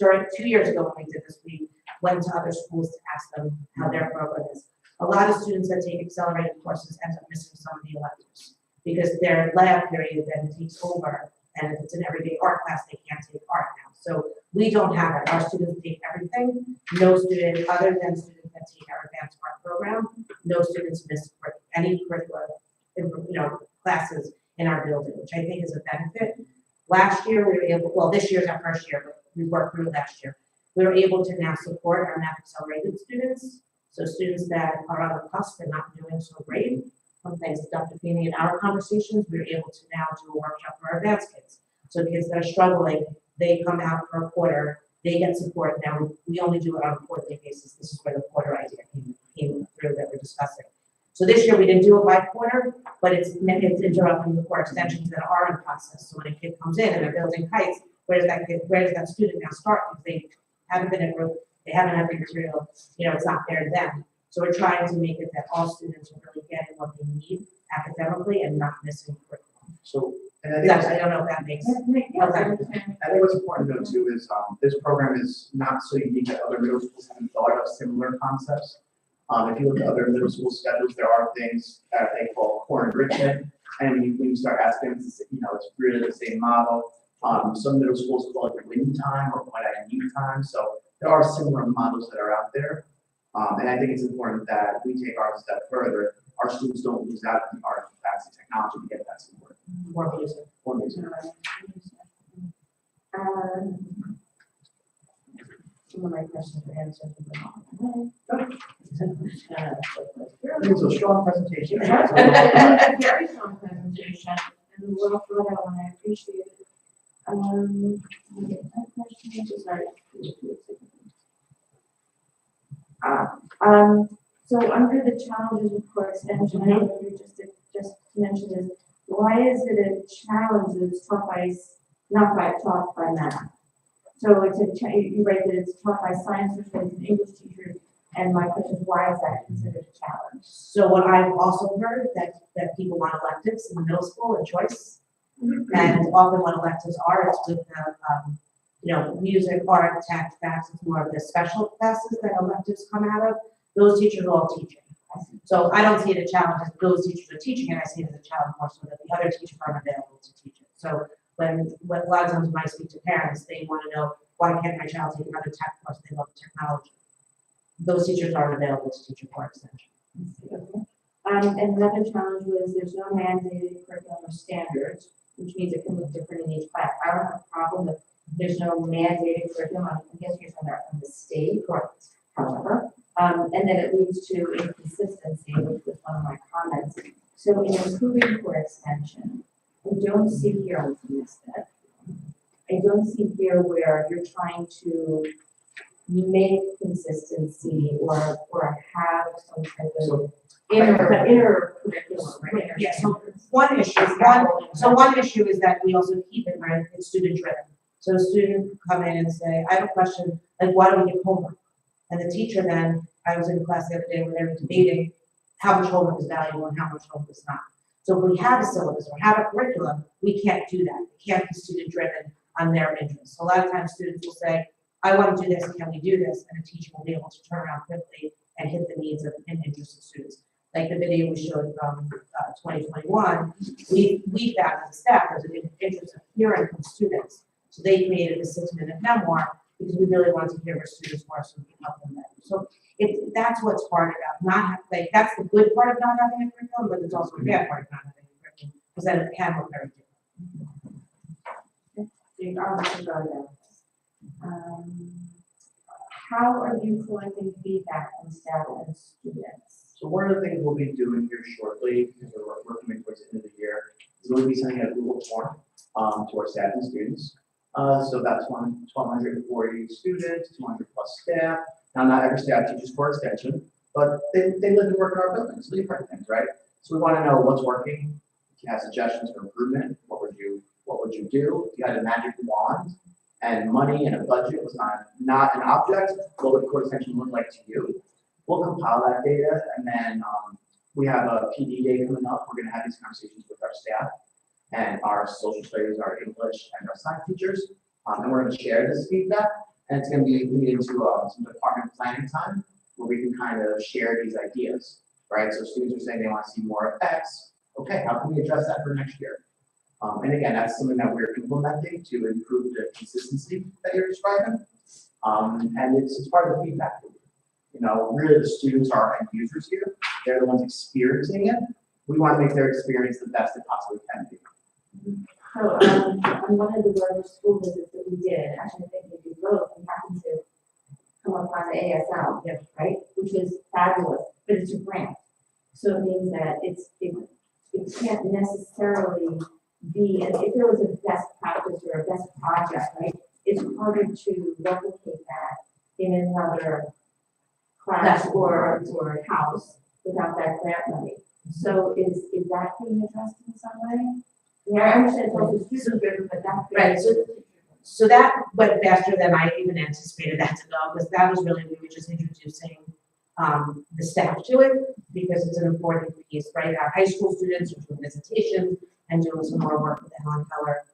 during 2 years ago when we did this, we went to other schools to ask them how their program is. A lot of students that take accelerated courses end up missing some of the electives because their lab period then takes over, and if it's an everyday art class, they can't take art now. So we don't have it. Our students take everything. No student, other than students that take our advanced art program, no students miss any curriculum, classes in our building, which I think is a benefit. Last year, we were able, well, this year's our first year, but we worked through last year. We were able to now support our math accelerated students. So students that are on the cusp and not doing so great, thanks to Dr. Feeney in our conversations, we were able to now do a workshop for our advanced kids. So kids that are struggling, they come out for a quarter, they get support. Now, we only do it on a quarterly basis. This is where the quarter idea came through that we're discussing. So this year we didn't do it by quarter, but it's interrupting the core extensions that are in process. So when a kid comes in and they're building kites, where does that student now start? Because they haven't been in group, they haven't had the material, it's not there to them. So we're trying to make it that all students are really getting what they need academically and not missing curriculum. So, and I think, I don't know if that makes sense. I think what's important to know too is, this program is not so unique that other middle schools haven't thought of similar concepts. If you look at other middle school schedules, there are things that they call core enrichment, and when you start asking, it's really the same model. Some middle schools call it win time or what I need time, so there are similar models that are out there. And I think it's important that we take our step further. Our students don't lose out on the art, facts, and technology to get that support. More music. More music. Some of my questions were answered. It's a strong presentation. Very strong presentation, and well thought out, and I appreciate it. So under the challenges of core extension, I know you just mentioned is, why is it a challenge that it's taught by math? So you write that it's taught by science teachers and English teachers, and my question is, why is that considered a challenge? So what I've also heard that people want electives in middle school and choice. And often what electives are, it's with the, music, art, tech, facts, it's more of the special classes that electives come out of. Those teachers are all teaching. So I don't see it as a challenge as those teachers are teaching it, I see it as a challenge more so that the other teachers aren't available to teach it. So when a lot of times when I speak to parents, they want to know, why can't my child take another tech course? They love technology. Those teachers aren't available to teach a core extension. And another challenge was there's no mandated curriculum or standards, which means it can look different in each class. I don't have a problem if there's no mandated curriculum. I guess you're talking about from the state, correct? However, and then it leads to inconsistency, which was one of my comments. So in improving core extension, I don't see here, I'm missed that. I don't see here where you're trying to make consistency or have some type of inner curriculum, right? Yeah, so one issue is that we also keep it, right, it's student driven. So a student could come in and say, I have a question, like, why do we give homework? And the teacher then, I was in class the other day where they were debating how much homework is valuable and how much homework is not. So if we have a syllabus or have a curriculum, we can't do that. It can't be student driven on their interests. So a lot of times students will say, I want to do this, can we do this? And a teacher will be able to turn around quickly and hit the needs of and interested students. Like the video we showed from 2021, we found as a staff there's an interest of hearing from students. So they created a 6-minute memoir because we really wanted to hear where students were so we can help them better. So that's what's hard about that's the good part of not having a curriculum, but it's also a bad part of not having a curriculum because then it can look very different. How are you collecting feedback from staff and students? So one of the things we'll be doing here shortly, because we're working towards the end of the year, is we'll be sending out a Google form to our staff and students. So that's 1,240 students, 200 plus staff. Now, not every staff teaches core extension, but they live and work in our buildings, so you've heard things, right? So we want to know what's working. If you have suggestions for improvement, what would you would you do? If you had a magic wand and money and a budget was not an object, what would core extension look like to you? We'll compile that data, and then we have a PD day coming up. We're gonna have these conversations with our staff and our social studies, our English, and our science teachers. And we're gonna share this feedback, and it's gonna be lead into some department planning time, where we can kind of share these ideas, right? So students are saying they want to see more of X. Okay, how can we address that for next year? And again, that's something that we're implementing to improve the consistency that you're describing. And it's part of the feedback loop. You know, really the students are our end users here. They're the ones experiencing it. We want to make their experience the best it possibly can be. So, on one of the larger school visits that we did, actually, I think we did both, we happened to come upon the ASL, right, which is fabulous, but it's a grant. So it means that it can't necessarily be, and if there was a best practice or a best project, right, it's harder to replicate that in another class or house without that grant money. So is that being addressed in some way? Yeah, I understand it's also student driven, but that's. Right, so that went faster than I even anticipated that to go, because that was really, we were just introducing the staff to it, because it's an important piece, right? Our high school students are doing visitations and doing some more work with the Helen Keller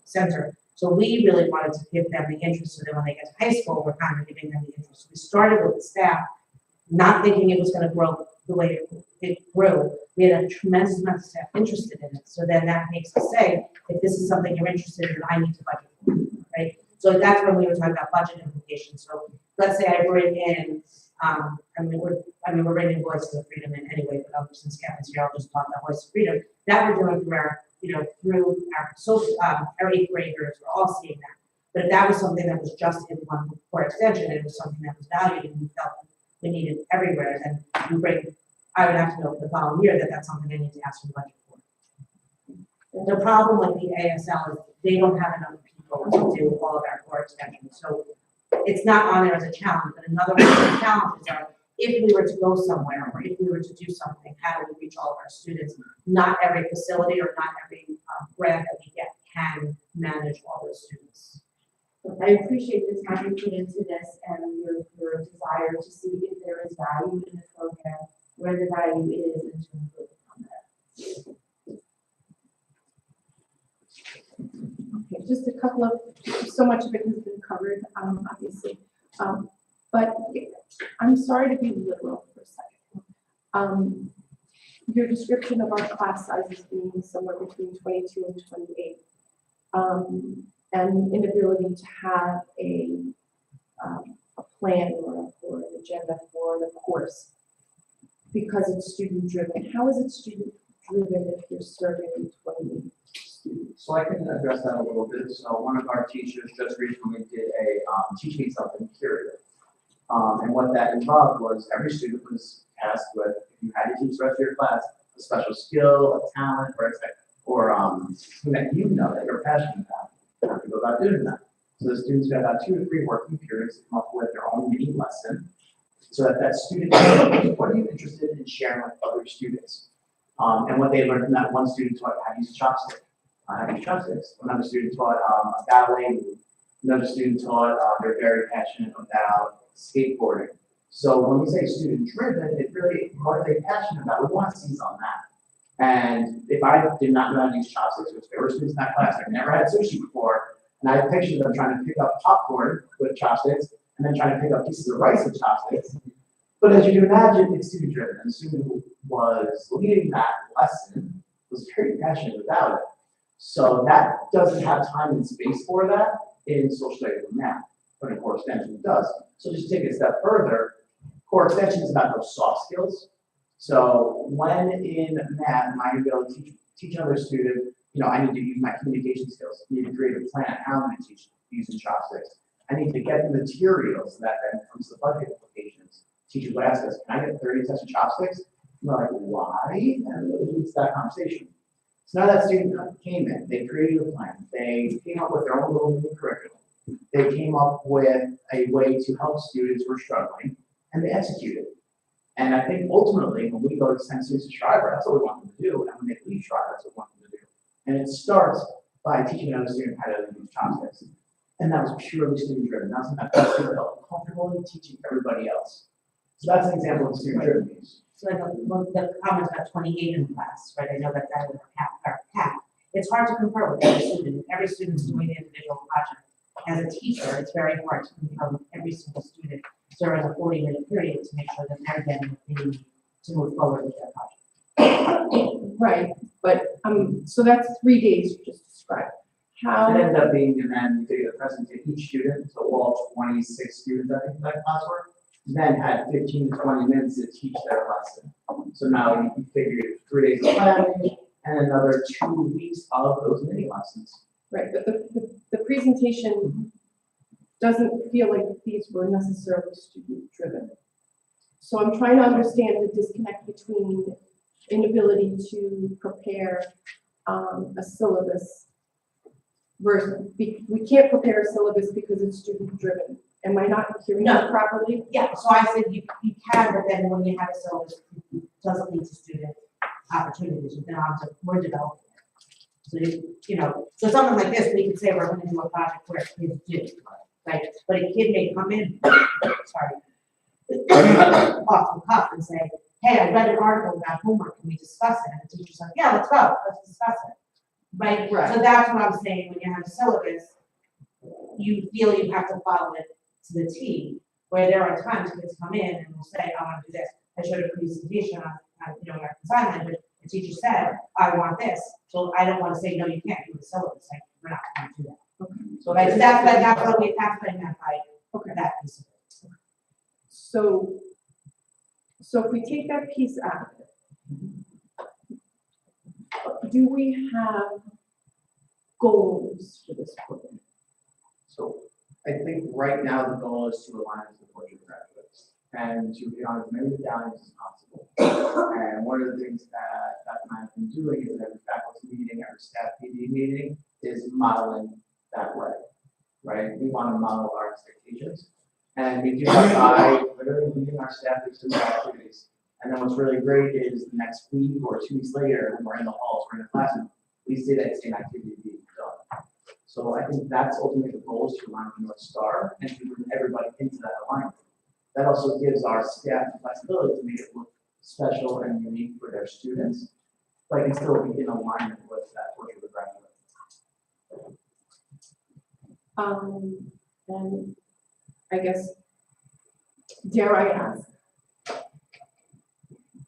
Center. So we really wanted to give them the interest, so that when they get to high school, we're kind of giving them the interest. So we started with the staff, not thinking it was gonna grow the way it grew. We had a tremendous amount of staff interested in it. So then that makes us say, if this is something you're interested in, I need to budget for it, right? So that's when we were talking about budget implications. So let's say I bring in, we're bringing Voices of Freedom in anyway, but since Kevin's here, I'll just talk about Voices of Freedom. That we're doing through our, through our social, our 8th graders, we're all seeing that. But if that was something that was just in one core extension, and it was something that was valued and we felt we needed everywhere, then we bring, I would have to know the following year that that's something I need to ask for budget for. The problem with the ASL is they don't have enough people to do all of our core extensions. So it's not on there as a challenge, but another one of the challenges are if we were to go somewhere or if we were to do something, how do we reach all of our students? Not every facility or not every grant that we get can manage all those students. I appreciate the time you put into this and your desire to see if there is value in the program, where the value is, and to improve upon that. Okay, just a couple of, so much of it has been covered, obviously. But I'm sorry to be liberal for a second. Your description of our class sizes being somewhere between 22 and 28, and inability to have a plan or an agenda for the course because it's student driven. How is it student driven if you're serving 28 students? So I can address that a little bit. So one of our teachers just recently did a teach me something curative. And what that involved was every student was tasked with, if you had to teach the rest of your class, a special skill, a talent, or something that you know that you're passionate about. You have to go about doing that. So the students got about 2 to 3 working periods to come up with their own mini lesson, so that student knows what are you interested in sharing with other students. And what they learned from that, one student taught how to use chopsticks. Another student taught a ballet move. Another student taught they're very passionate about skateboarding. So when we say student driven, it really, what are they passionate about? We want to seize on that. And if I did not know how to use chopsticks, which there were students in that class that never had sushi before, and I pictured them trying to pick up popcorn with chopsticks and then trying to pick up pieces of rice with chopsticks. But as you can imagine, it's student driven. And the student who was leading that lesson was very passionate about it. So that doesn't have time and space for that in social studies and math, but in core extension it does. So just take it a step further, core extension is about those soft skills. So when in math, am I going to be able to teach another student, I need to use my communication skills. I need to create a plan how I'm going to teach using chopsticks. I need to get the materials that then comes to the budget implications. Teachers would ask us, can I get 30 sets of chopsticks? And we're like, why? And it leads to that conversation. So now that student came in, they created a plan. They came up with their own little mini curriculum. They came up with a way to help students who are struggling, and they executed. And I think ultimately, when we go to send students to Schreiber, that's what we want them to do. And when they leave Schreiber, that's what we want them to do. And it starts by teaching another student how to use chopsticks. And that was purely student driven. That's not that student felt comfortable in teaching everybody else. So that's an example of student driven use. So like the comments about 28 in the class, right? I know that that was our cap. It's hard to confer with every student. Every student's doing the individual project. As a teacher, it's very hard to confer with every single student during a 40-minute period to make sure that they're getting what they need to move forward with their project. Right, but, so that's 3 days you just described. It How, ended up being, and then you take the present to each student, so all 26 students, I think, in that class were, then had 15 to 20 minutes to teach their lesson. So now you figure 3 days of planning and another 2 weeks of those mini lessons. right, but the presentation doesn't feel like these were necessarily student-driven. So I'm trying to understand the disconnect between inability to prepare a syllabus versus, we can't prepare a syllabus because it's student-driven. Am I not hearing that properly? Yeah, so I said you can, but then when you have a syllabus, it doesn't lead to student opportunities, then we're developing it. So, so something like this, we could say we're gonna do a project where kids do, right? But a kid may come in, sorry, off the cuff and say, hey, I read an article about homework, can we discuss it? And the teacher's like, yeah, let's go, let's discuss it, right? Right. So that's what I'm saying, when you have a syllabus, you feel you have to follow it to the T, where there are times kids come in and will say, I want to do this. I showed a presentation on our design language. The teacher said, I want this. So I don't want to say, no, you can't do the syllabus. Like, we're not going to do that. Okay. So that's what we have to identify that piece of it. So if we take that piece out of it, do we have goals for this program? So I think right now the goal is to align with the Portrait graduates and to be on as many medallions as possible. And one of the things that Beth and I have been doing is every faculty meeting, every staff PD meeting is modeling that way, right? We want to model our expectations. And we do that by literally meeting our staff with some activities. And then what's really great is the next week or 2 weeks later, when we're in the halls, we're in the classroom, we see that same activity being done. So I think that's ultimately the goal, is to align with North Star and to bring everybody into that alignment. That also gives our staff the flexibility to make it look special and unique for their students, but it can still be in alignment with that Portrait of the Graduate. And I guess, dare I ask,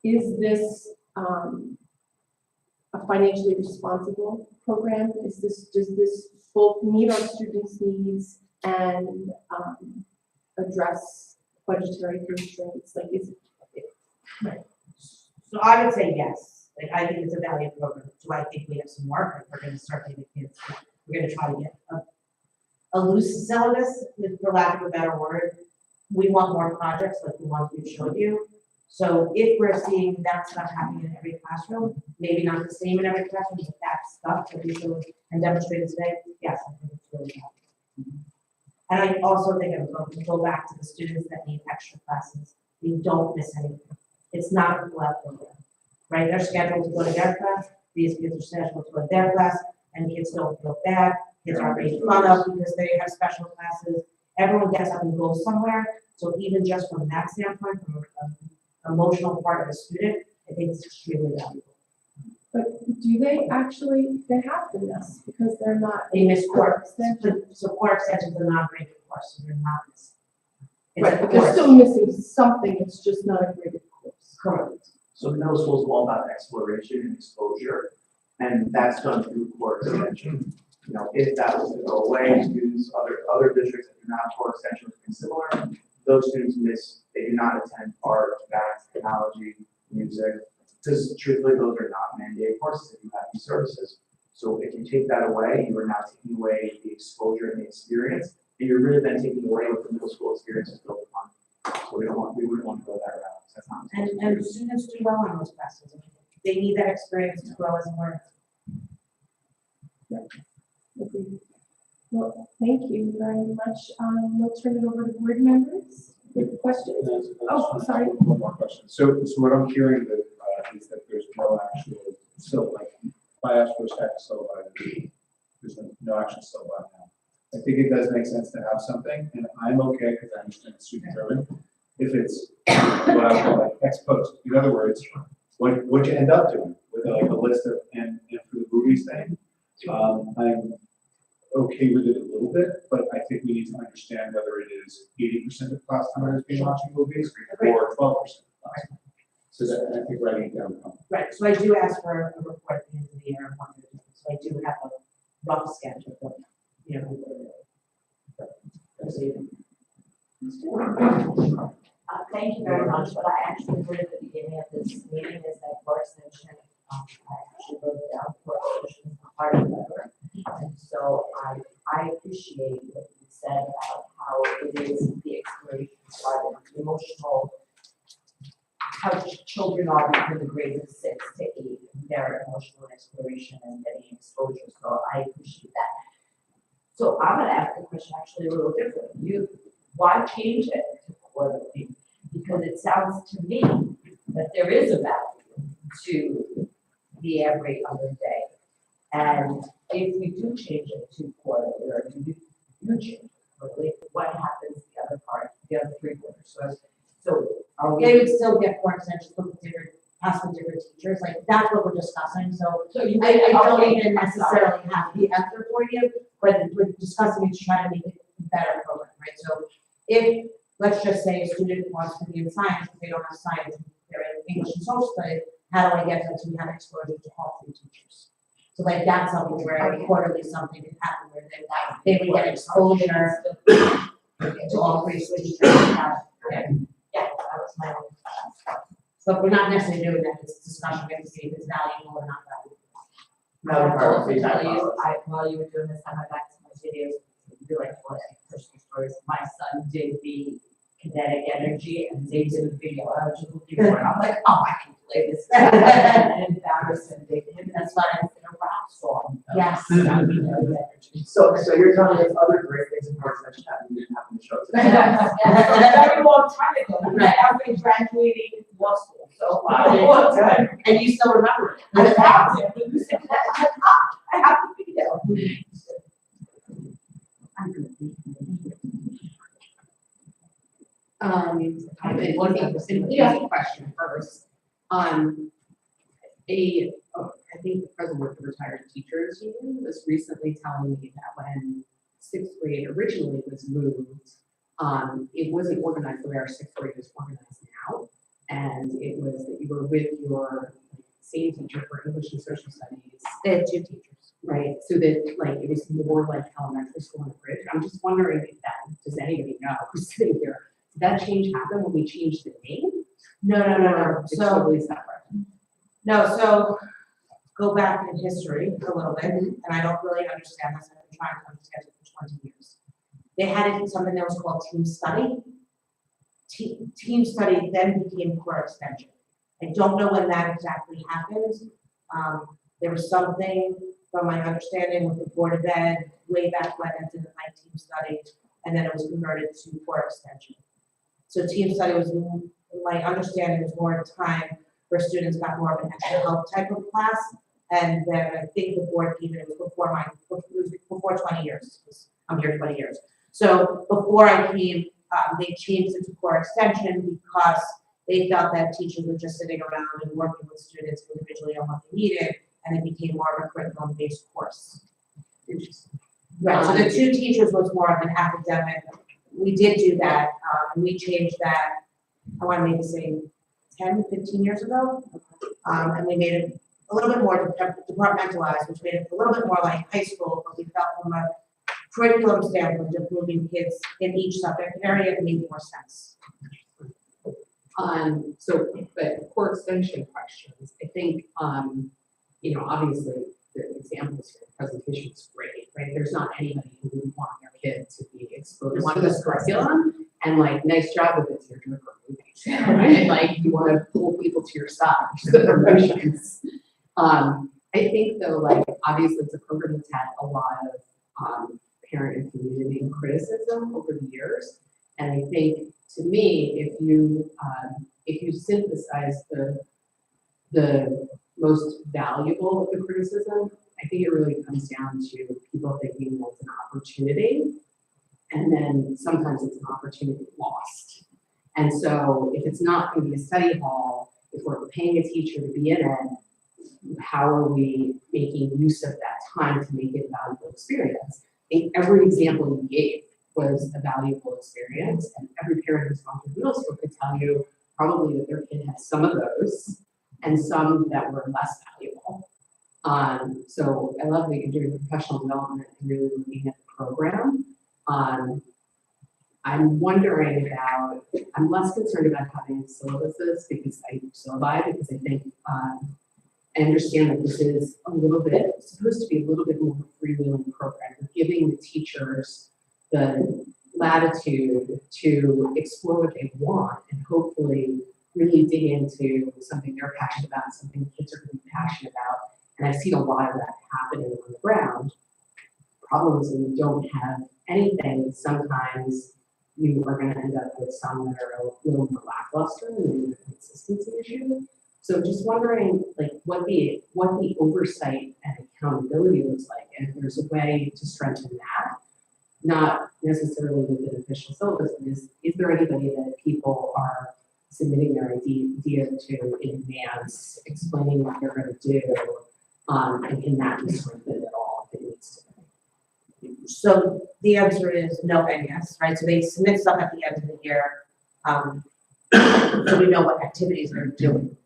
is this a financially responsible program? Does this both meet our students' needs and address budgetary constraints? Like, is it? So I would say yes. Like, I think it's a valued program. Do I think we have some work? Like, we're going to start getting kids. We're going to try to get a loose syllabus, for lack of a better word. We want more projects like the ones we showed you. So if we're seeing that stuff happening in every classroom, maybe not the same in every classroom, but that stuff that we showed and demonstrated today, yes, I think it's really valuable. And I also think I'm going to go back to the students that need extra classes. You don't miss anything. It's not a left program, right? They're scheduled to go to their class. These kids are scheduled to go to their class, and kids don't feel bad. Kids aren't made fun of because they have special classes. Everyone gets up and goes somewhere. So even just from that standpoint, from an emotional part of the student, I think it's extremely valuable. But do they actually, they have to miss because they're not. They miss core extension. so core extensions are not graded course, so they're not missing. It's Right, a but they're course. still missing something, it's just not a graded course. Correct. So middle school is all about exploration and exposure, and that's done through core extension. You know, if that was to go away, students, other districts that do not have core extension would be similar. Those students they do not attend art, math, technology, music, because truthfully, those are not mandated courses if you have these services. So if you take that away, you are now taking away the exposure and the experience, and you're really then taking away what the middle school experience is built upon. So we wouldn't want to go that route. That's not. And students do well in those classes. I mean, they need that experience to grow as a learner. Okay. Well, thank you very much. We'll turn it over to board members with questions. Oh, sorry. One more question. So what I'm hearing that, is that there's no actual, so like, if I ask for a stack of syllabi, there's no action still allowed now. I think it does make sense to have something, and I'm okay, because I understand it's student driven, if it's what I call like ex post. In other words, what you end up doing with like a list of, and for the movies thing, I'm okay with it a little bit, but I think we need to understand whether it is 80% of class time is being watching movies or 12% of class time. So that, I think writing it down. Right, so I do ask for a report at the end of the year, so I do have a rough sketch of what, you know. Thank you very much. What I actually did at the beginning of this meeting is that Boris mentioned, I actually wrote it down for part of the letter. And so I appreciate what you said about how it is the exploration part of the emotional, how children are between the grades of 6 to 8, their emotional exploration and getting exposure. So I appreciate that. So I'm gonna ask the question actually a little different. Why change it to quarterly? Because it sounds to me that there is a value to the every other day. And if we do change it to quarterly, or do you change it quarterly, what happens the other part, the other 3 quarters? So are we? They would still get more extensions with different, possibly different teachers, like that's what we're discussing, so. you I don't even necessarily have the answer for you, but we're discussing it to try to make it a better program, right? So if, let's just say a student wants to be in science, if they don't have science, they're in English and social studies, how do I get them to have exposure to all 3 teachers? So like that's something where quarterly something could happen where they would get exposure to all 3 teachers. Yeah, that was my own. So we're not necessarily doing that, it's a discussion, we have to see if it's valuable or not valuable. That would I part of also feedback tell you, process. while you were doing this, I went back to my videos, you like what personal stories. My son did the kinetic energy and they did a video, I was just looking for it, I'm like, oh, I can play this. And embarrass him, that's why I did a rap song. Yes. So you're telling us other great things in Parks and Rec that we didn't have in the show today. A very long time ago, after graduating law school, so. And you still remember it. I have to, but you said that, I have to be there. I've been looking for an easy question first. I think the president of the Retired Teachers Union was recently telling me that when 6th grade originally was moved, it wasn't organized the way our 6th grade is organized now. And it was that you were with your same teacher for English and social studies. They had 2 teachers. Right, so that like it was more like elementary school in the bridge. I'm just wondering if that, does anybody know who's sitting here? Did that change happen when we changed the name? No. It's So, totally separate. no, so go back in history a little bit, and I don't really understand this, I've been trying to understand it for 20 years. They had something that was called team study. Team study then became core extension. I don't know when that exactly happened. There was something, from my understanding, with the Board of Ed way back when it didn't like team study, and then it was converted to core extension. So team study was, my understanding, was more time where students got more of an extra help type of class. And then I think the board, even it was before 20 years. I'm here 20 years. So before I came, they changed it to core extension because they felt that teachers were just sitting around and working with students individually on what they needed, and it became more of a curriculum-based course. Right, so the 2 teachers was more of an academic. We did do that, and we changed that, I want to maybe say 10, 15 years ago. And we made it a little bit more departmentalized, which made it a little bit more like high school, but we felt from a curriculum standpoint of moving kids in each subject area, it made more sense. But core extension questions, I think, obviously the examples for the presentation is great, right? There's not anybody who would want their kid to be exposed to this curriculum, and like, nice job with it, you're doing for movies, right? Like, you want to pull people to your side, the promotions. I think though, like, obviously it's a program that's had a lot of parent and community criticism over the years, and I think, to me, if you synthesize the most valuable of the criticism, I think it really comes down to people people thinking that's an opportunity, and then sometimes it's an opportunity lost. And so if it's not going to be a study hall, if we're paying a teacher to be in it, how are we making use of that time to make it a valuable experience? I think every example you gave was a valuable experience, and every parent who's gone through middle school could tell you probably that their kid had some of those and some that were less valuable. So I love that you're doing professional development and really looking at the program. I'm wondering about, I'm less concerned about having syllabuses because I do syllabi, because I think I understand that this is a little bit, supposed to be a little bit more of a freewheeling program. We're giving the teachers the latitude to explore what they want and hopefully really dig into something they're passionate about, something the kids are going to be passionate about. And I've seen a lot of that happening on the ground. Problems when you don't have anything, sometimes you are going to end up with some that are a little more lackluster and a consistency issue. So just wondering, like, what the oversight and accountability looks like, and if there's a way to strengthen that, not necessarily with an official syllabus, but is there anybody that people are submitting their idea to in advance, explaining what they're going to do, and can that be strengthened at all if it needs to be? So the answer is no and yes, right? So they submit stuff at the end of the year, so we know what activities they're doing.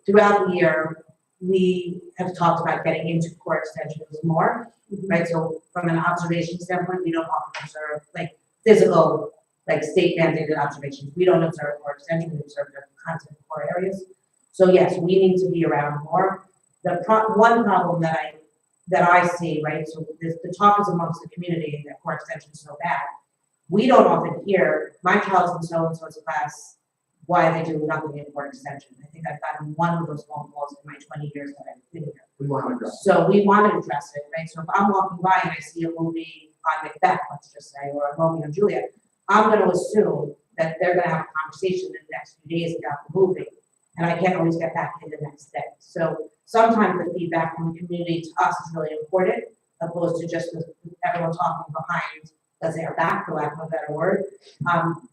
Throughout the year, we have talked about getting into core extensions more, right? So from an observation standpoint, we don't often observe like physical, like state mandated observations. We don't observe core extension, we observe the content core areas. So yes, we need to be around more. One problem that I see, right? So the talk is amongst the community that core extension is so bad. We don't often hear, my child's in so-and-so's class, why are they doing nothing in core extension? I think I've gotten one of those phone calls in my 20 years that I've been here. We want to address. So we want to address it, right? So if I'm walking by and I see a movie on Macbeth, let's just say, or a Romeo and Juliet, I'm going to assume that they're going to have a conversation in the next few days about the movie, and I can't always get back in the next day. So sometimes the feedback from the community to us is really important, opposed to just everyone talking behind, let's say, our back, for lack of a better word.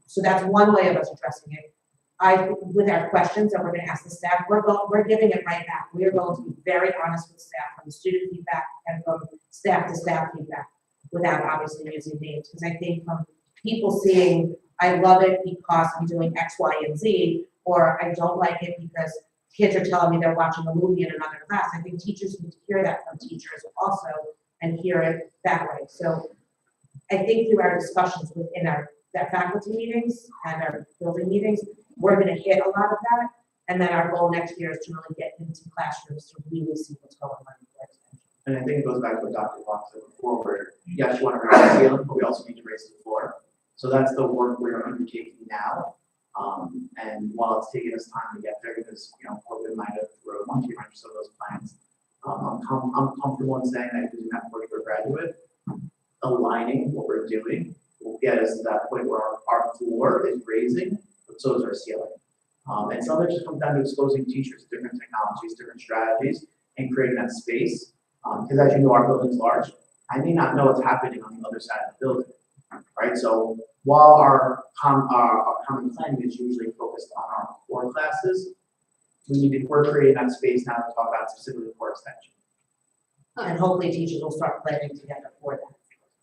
So that's one way of us addressing it. With our questions that we're going to ask the staff, we're giving it right back. We are going to be very honest with staff, from the student feedback and from staff to staff feedback, without obviously using names. Because I think from people seeing, I love it because I'm doing X, Y, and Z, or I don't like it because kids are telling me they're watching a movie in another class. I think teachers need to hear that from teachers also and hear it that way. So I think through our discussions within our faculty meetings and our building meetings, we're going to hit a lot of that. And then our goal next year is to really get into classrooms to really see what's going on in core extension. And I think it goes back to what Dr. Fox said before, where yes, you want to raise the ceiling, but we also need to raise the floor. So that's the work we're undertaking now. And while it's taking us time to get there, because COVID might have thrown a monkey wrench of those plans, I'm comfortable in saying that because we have worked for a graduate, aligning what we're doing will get us to that point where our floor is raising, but so is our ceiling. And some of it just comes down to exposing teachers to different technologies, different strategies, and creating that space. Because as you know, our building's large. I may not know what's happening on the other side of the building, right? So while our common planning is usually focused on our core classes, we're creating that space now to talk about specifically core extension. And hopefully teachers will start planning together for that,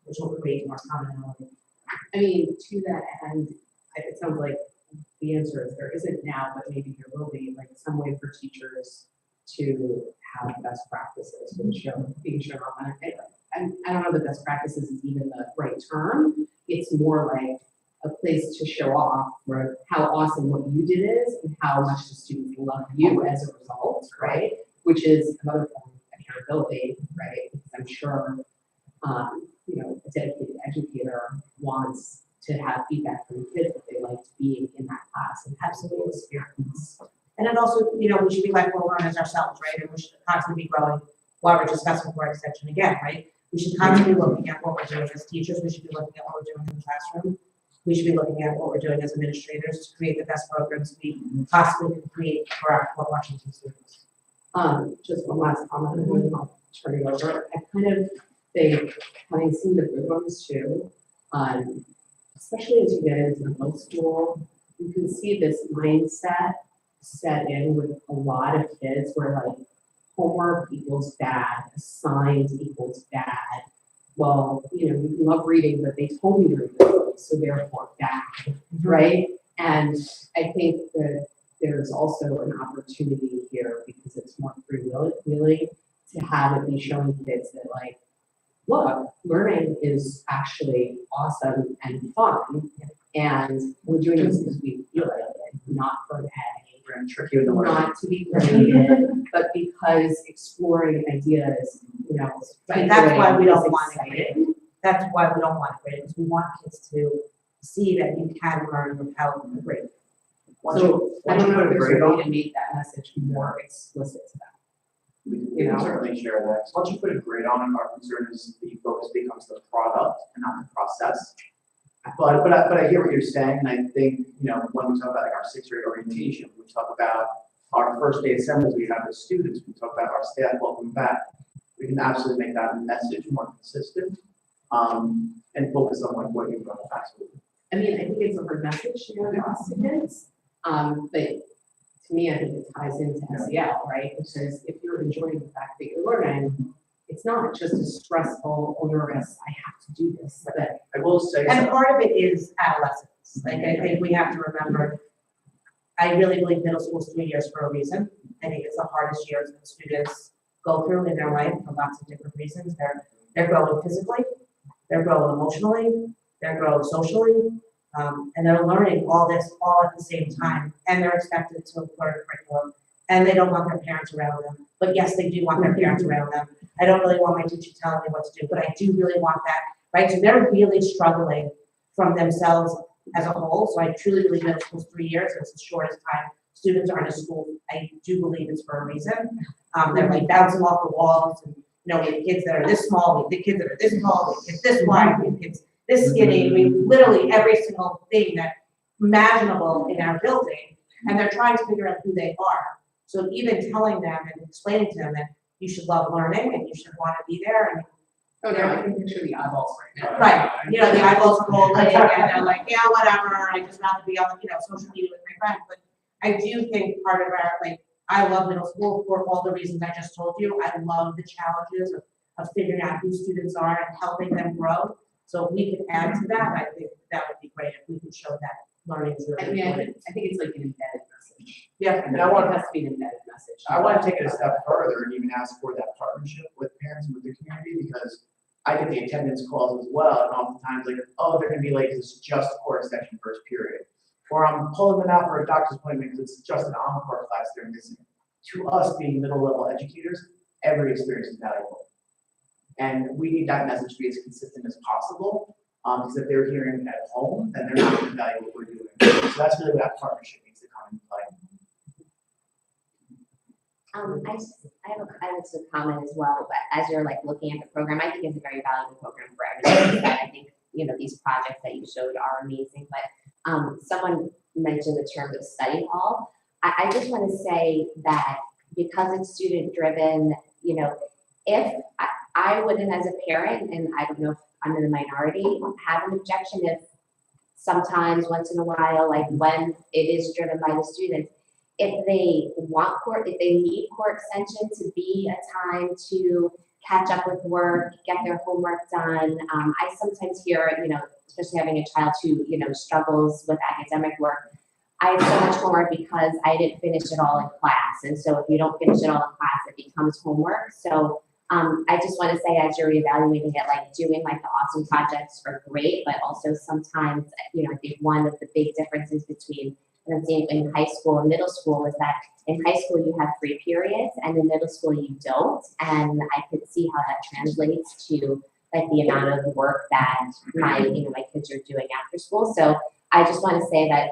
which will create more commonality. I mean, to that end, it sounds like the answer is there isn't now, but maybe there will be, like some way for teachers to have best practices being shown on that. And I don't know that best practices is even the right term. It's more like a place to show off for how awesome what you did is and how much the students love you as a result, right? Which is another form of accountability, right? Because I'm sure, a dedicated educator wants to have feedback from the kids that they liked being in that class and absolutely experience. And then also, we should be lifelong learners ourselves, right? And we should constantly be growing while we're discussing core extension again, right? We should constantly be looking at what we're doing as teachers. We should be looking at what we're doing in the classroom. We should be looking at what we're doing as administrators to create the best programs we possibly can create for our Washington students. Just one last comment, and then I'll turn it over. I kind of think, having seen the good ones too, especially as you get into middle school, you can see this mindset set in with a lot of kids where like homework equals bad, assigned equals bad. Well, you know, you love reading, but they told me to read the book, so therefore bad, right? And I think that there's also an opportunity here because it's more freewheeling to have it be showing kids that like, look, learning is actually awesome and fun. And we're doing this because we feel it, not for an We're gonna trick you into learning. not to be graded, but because exploring ideas, you know. Right, that's why we don't is want it exciting. graded. That's why we don't want it graded, because we want kids to see that you can learn without a grade. Once So you, I once don't you know put if a there's grade a way on, to make that message more explicit to them. we can certainly share that. So once you put a grade on it, our concern is the focus becomes the product and not the process. But I hear what you're saying, and I think, you know, when we talk about like our sixth grade orientation, we talk about our first day assemblies we have with students, we talk about our staff welcome back. We can absolutely make that message more consistent, and focus on like what you've done, absolutely. I mean, I think it's a good message to your students, but to me, I think it ties into SEL, right? Because if you're enjoying the fact that you're learning, it's not just a stressful, onerous, I have to do this, but I will say, And part of it is adolescence. Like, I think we have to remember, I really believe middle school is 3 years for a reason. I think it's the hardest years that students go through in their life for lots of different reasons. They're growing physically, they're growing emotionally, they're growing socially, and they're learning all this all at the same time. And they're expected to learn curriculum, and they don't want their parents around them. But yes, they do want their parents around them. I don't really want my teacher telling me what to do, but I do really want that, right? So they're really struggling from themselves as a whole. So I truly believe middle school is 3 years. It's the shortest time students are in a school. I do believe it's for a reason. They're like bouncing off the walls, and you know, we have kids that are this small, we have kids that are this tall, we have kids this wide, we have kids this skinny. I mean, literally every single thing that imaginable in our building, and they're trying to figure out who they are. So even telling them and explaining to them that you should love learning and you should want to be there, and oh no, I can picture the eyeballs right now. right, you know, the eyeballs are rolling, and they're like, yeah, whatever, I just want to be on, you know, social media with my friends. But I do think part of our, like, I love middle school for all the reasons I just told you. I love the challenges of figuring out who students are and helping them grow. So if we could add to that, I think that would be great if we could show that learning is I really mean, important. I think it's like an embedded message. yeah, and It has to be an embedded message. I want to take it a step further and even ask for that partnership with parents and with the community, because I get the attendance calls as well, and oftentimes like, oh, they're gonna be late because it's just core extension first period. Or I'm pulling them out for a doctor's appointment because it's just an encore class they're missing. To us, being middle level educators, every experience is valuable. And we need that message to be as consistent as possible, because if they're hearing it at home, then they're not gonna value what we're doing. So that's really where that partnership needs to come into play. I have a comment as well, but as you're like looking at the program, I think it's a very valuable program for everybody. That I think, you know, these projects that you showed are amazing, but someone mentioned the term of study hall. I just want to say that because it's student driven, you know, if I wouldn't as a parent, and I don't know if I'm in the minority, have an objection if sometimes once in a while, like when it is driven by the students, if they want court, if they need core extension to be a time to catch up with work, get their homework done. I sometimes hear, you know, especially having a child who, you know, struggles with academic work. I have so much homework because I didn't finish it all in class. And so if you don't finish it all in class, it becomes homework. So I just want to say, as you're evaluating it, like doing like the awesome projects are great, but also sometimes, you know, I think one of the big differences between what I'm seeing in high school and middle school is that in high school you have free periods and in middle school you don't. And I could see how that translates to like the amount of work that my kids are doing after school. So I just want to say that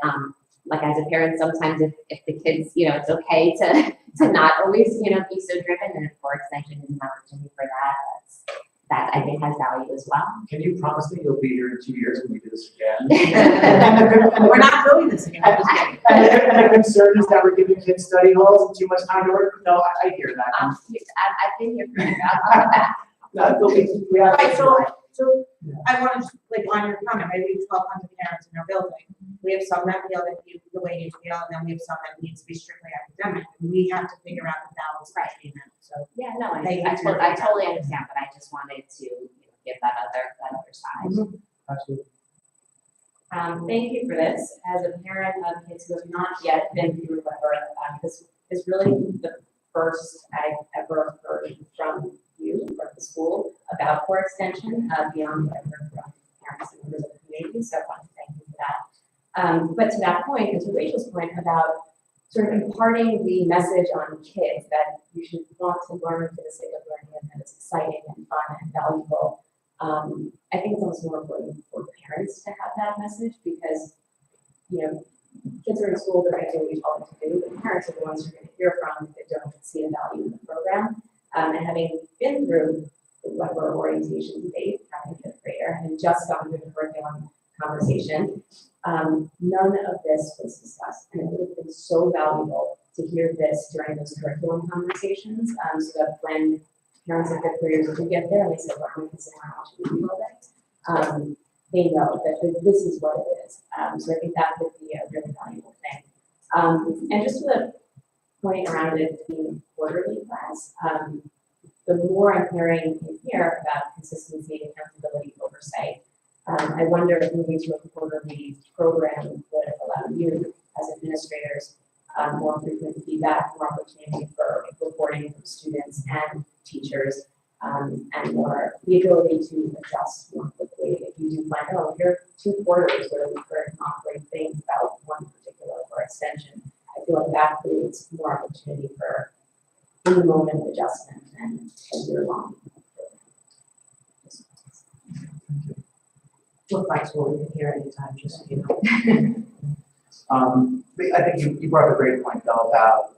like as a parent, sometimes if the kids, you know, it's okay to not always, you know, be so driven, and core extension is an opportunity for that. That I think has value as well. Can you promise me you'll be here in 2 years when we do this again? We're not doing this again, I'm just kidding. And the concern is that we're giving kids study halls and too much time to work. No, I hear that. I've been here for you. I'll come back. Right, so I wanted to, like, on your comment, right, we have 1,200 parents in our building. We have some that feel that the way you feel, and then we have some that needs to be strictly academic, and we have to figure out the balance between them, so. Yeah, no, Thank I you for I that. totally understand, but I just wanted to, give that other side. Absolutely. Thank you for this. As a parent of kids who have not yet been through Weber, this is really the first I've ever heard from you, from the school, about core extension, beyond what I've heard from parents and members of the community, so I want to thank you for that. But to that point, and to Rachel's point about sort of imparting the message on kids that you should want to learn for the sake of learning and that it's exciting and fun and valuable. I think it's almost more important for parents to have that message because, kids are in school, they're going to do what we tell them to do, but parents are the ones you're going to hear from if they don't see a value in the program. And having been through the Weber orientation debate, having a fifth grader, and just gone through the curriculum conversation, none of this was discussed. And it would have been so valuable to hear this during those curriculum conversations, so that when parents of fifth graders do get there and they say, well, I'm considering how to do all that, they know that this is what it is. So I think that would be a really valuable thing. And just to the point around it being a quarterly class, the more I'm hearing in here about consistency, accountability, oversight, I wonder if moving to a quarterly program would allow you as administrators more frequent feedback, more opportunity for reporting from students and teachers, and more the ability to adjust more quickly if you do find, oh, here are 2 quarters where we've heard not great things about one particular core extension. I feel like that creates more opportunity for in the moment adjustment and a year-long Look like what we can hear anytime, just so you know. But I think you brought up a great point though about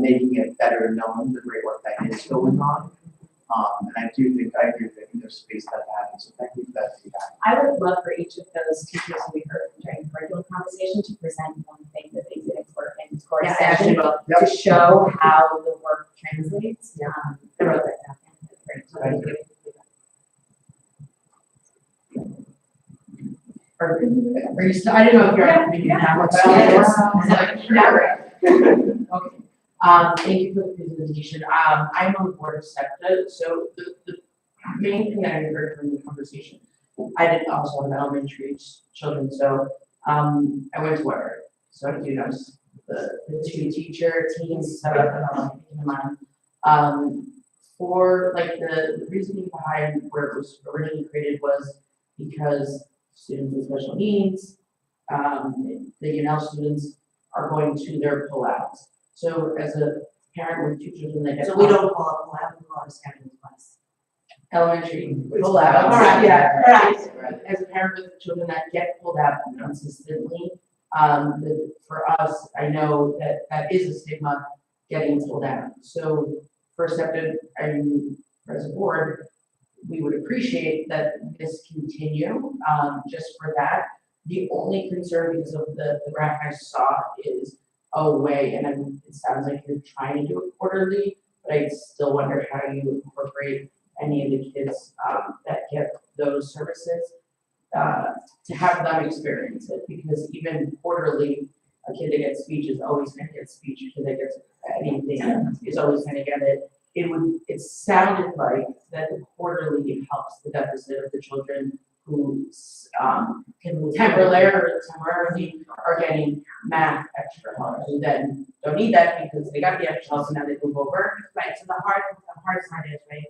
making it better known, the great work that is going on. And I agree with you, there's space that happens, so thank you for that feedback. I would love for each of those teachers who we heard during the curriculum conversation to present one thing that they did in core Yeah, extension to show how the work translates. I wrote that down. Great. So thank you. Are you still, I didn't know if you're making that much. Okay. Thank you for the presentation. I'm on the board of SEPTA, so the main thing that I heard from the conversation, I did also have elementary children, so I went to Weber, so I do know the 2 teacher teams set up in mind. For like the reasoning behind where it was originally created was because students with special needs, the UNL students are going to their pullouts. So as a parent with 2 children that get. So we don't call it pull out, we call it a scheduling class. Elementary It's pullouts. all right, Yeah, right. right. As a parent with children that get pulled out consistently, for us, I know that is a stigma getting pulled out. So for SEPTA, as a board, we would appreciate that this continue, just for that. The only concern because of the graph I saw is a way, and it sounds like you're trying to do it quarterly, but I still wonder how you incorporate any of the kids that get those services to have them experience it, because even quarterly, a kid that gets speech is always going to get speech, a kid that gets anything is always going to get it. It sounded like that the quarterly helps the deficit of the children who temporarily are getting math extra help, who then don't need that because they got the extra help and now they move over. Right, so the hard side is, right,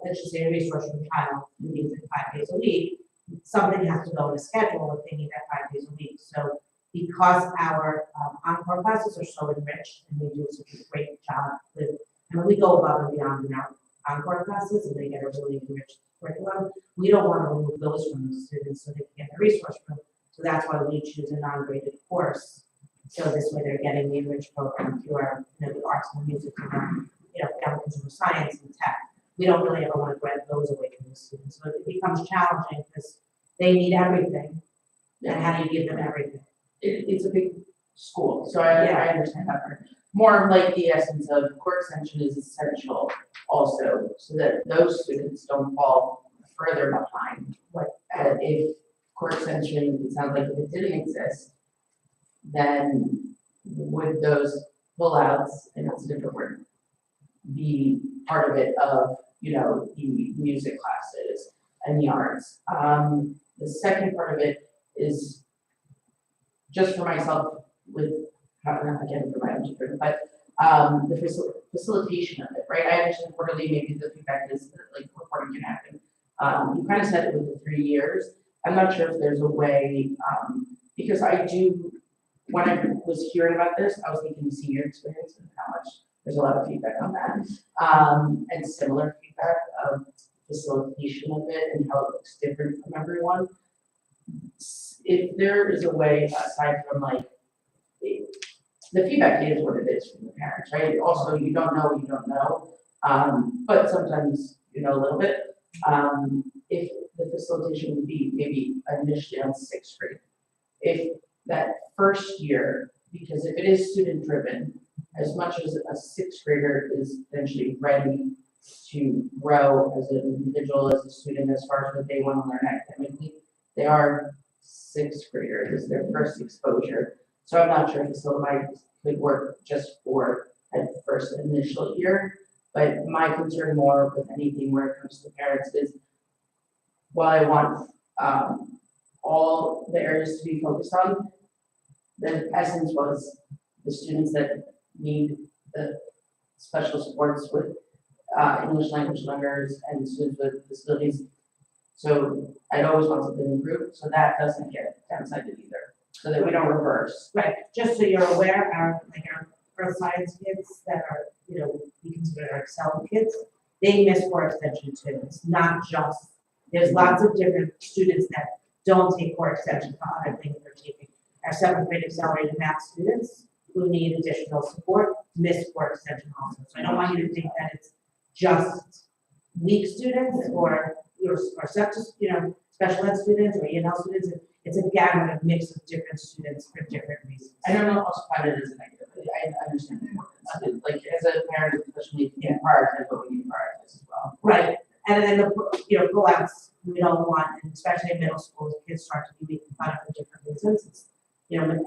let's just say a resource from child who needs it 5 days a week, something has to go in a schedule if they need that 5 days a week. So because our encore classes are so enriched and they do such a great job with, and we go above and beyond in our encore classes and they get a really enriched curriculum, we don't want to remove those from the students so they can get the resource room. So that's why we choose a non-graded course. So this way they're getting the enriched program through our, the arts and music and consumer science and tech. We don't really ever want to grant those away from the students. So it becomes challenging because they need everything. And how do you give them everything? It's a big school, so I understand that part. more of like the essence of core extension is essential also, so that those students don't fall further behind. Like, if core extension, it sounds like if it didn't exist, then would those pullouts, and that's a different word, be part of it of, you know, the music classes and the arts? The second part of it is just for myself with, again, for my own children, but the facilitation of it, right? I understand quarterly, maybe the feedback is like reporting can happen. You kind of said it with the 3 years. I'm not sure if there's a way, because I do, when I was hearing about this, I was thinking senior experience and how much, there's a lot of feedback on that. And similar feedback of facilitation of it and how it looks different from everyone. If there is a way aside from like, the feedback is what it is from the parents, right? Also, you don't know, but sometimes you know a little bit. If the facilitation would be maybe initially on 6th grade, if that first year, because if it is student driven, as much as a 6th grader is eventually ready to grow as an individual, as a student, as far as what they want to learn academically, they are 6th graders, their first exposure. So I'm not sure if facility could work just for that first initial year, but my concern more with anything where it comes to parents is, while I want all the areas to be focused on, the essence was the students that need the special supports with English language learners and students with disabilities. So I'd always want something improved, so that doesn't get downsided either, so that we don't reverse. Right, just so you're aware, our earth science kids that are, you know, we consider our Excel kids, they miss core extension too. It's not just, there's lots of different students that don't take core extension for other things they're taking. Our 7th grade accelerated math students who need additional support miss core extension also. So I don't want you to think that it's just weak students or special ed students or ENL students. It's a gamut of mix of different students for different reasons. I don't know also find it as a negative. I understand the importance. Like as a parent, especially, you can prioritize what we need to prioritize as well. Right, and then the pullouts, we don't want, and especially in middle school, kids start to be making fun of for different reasons. It's,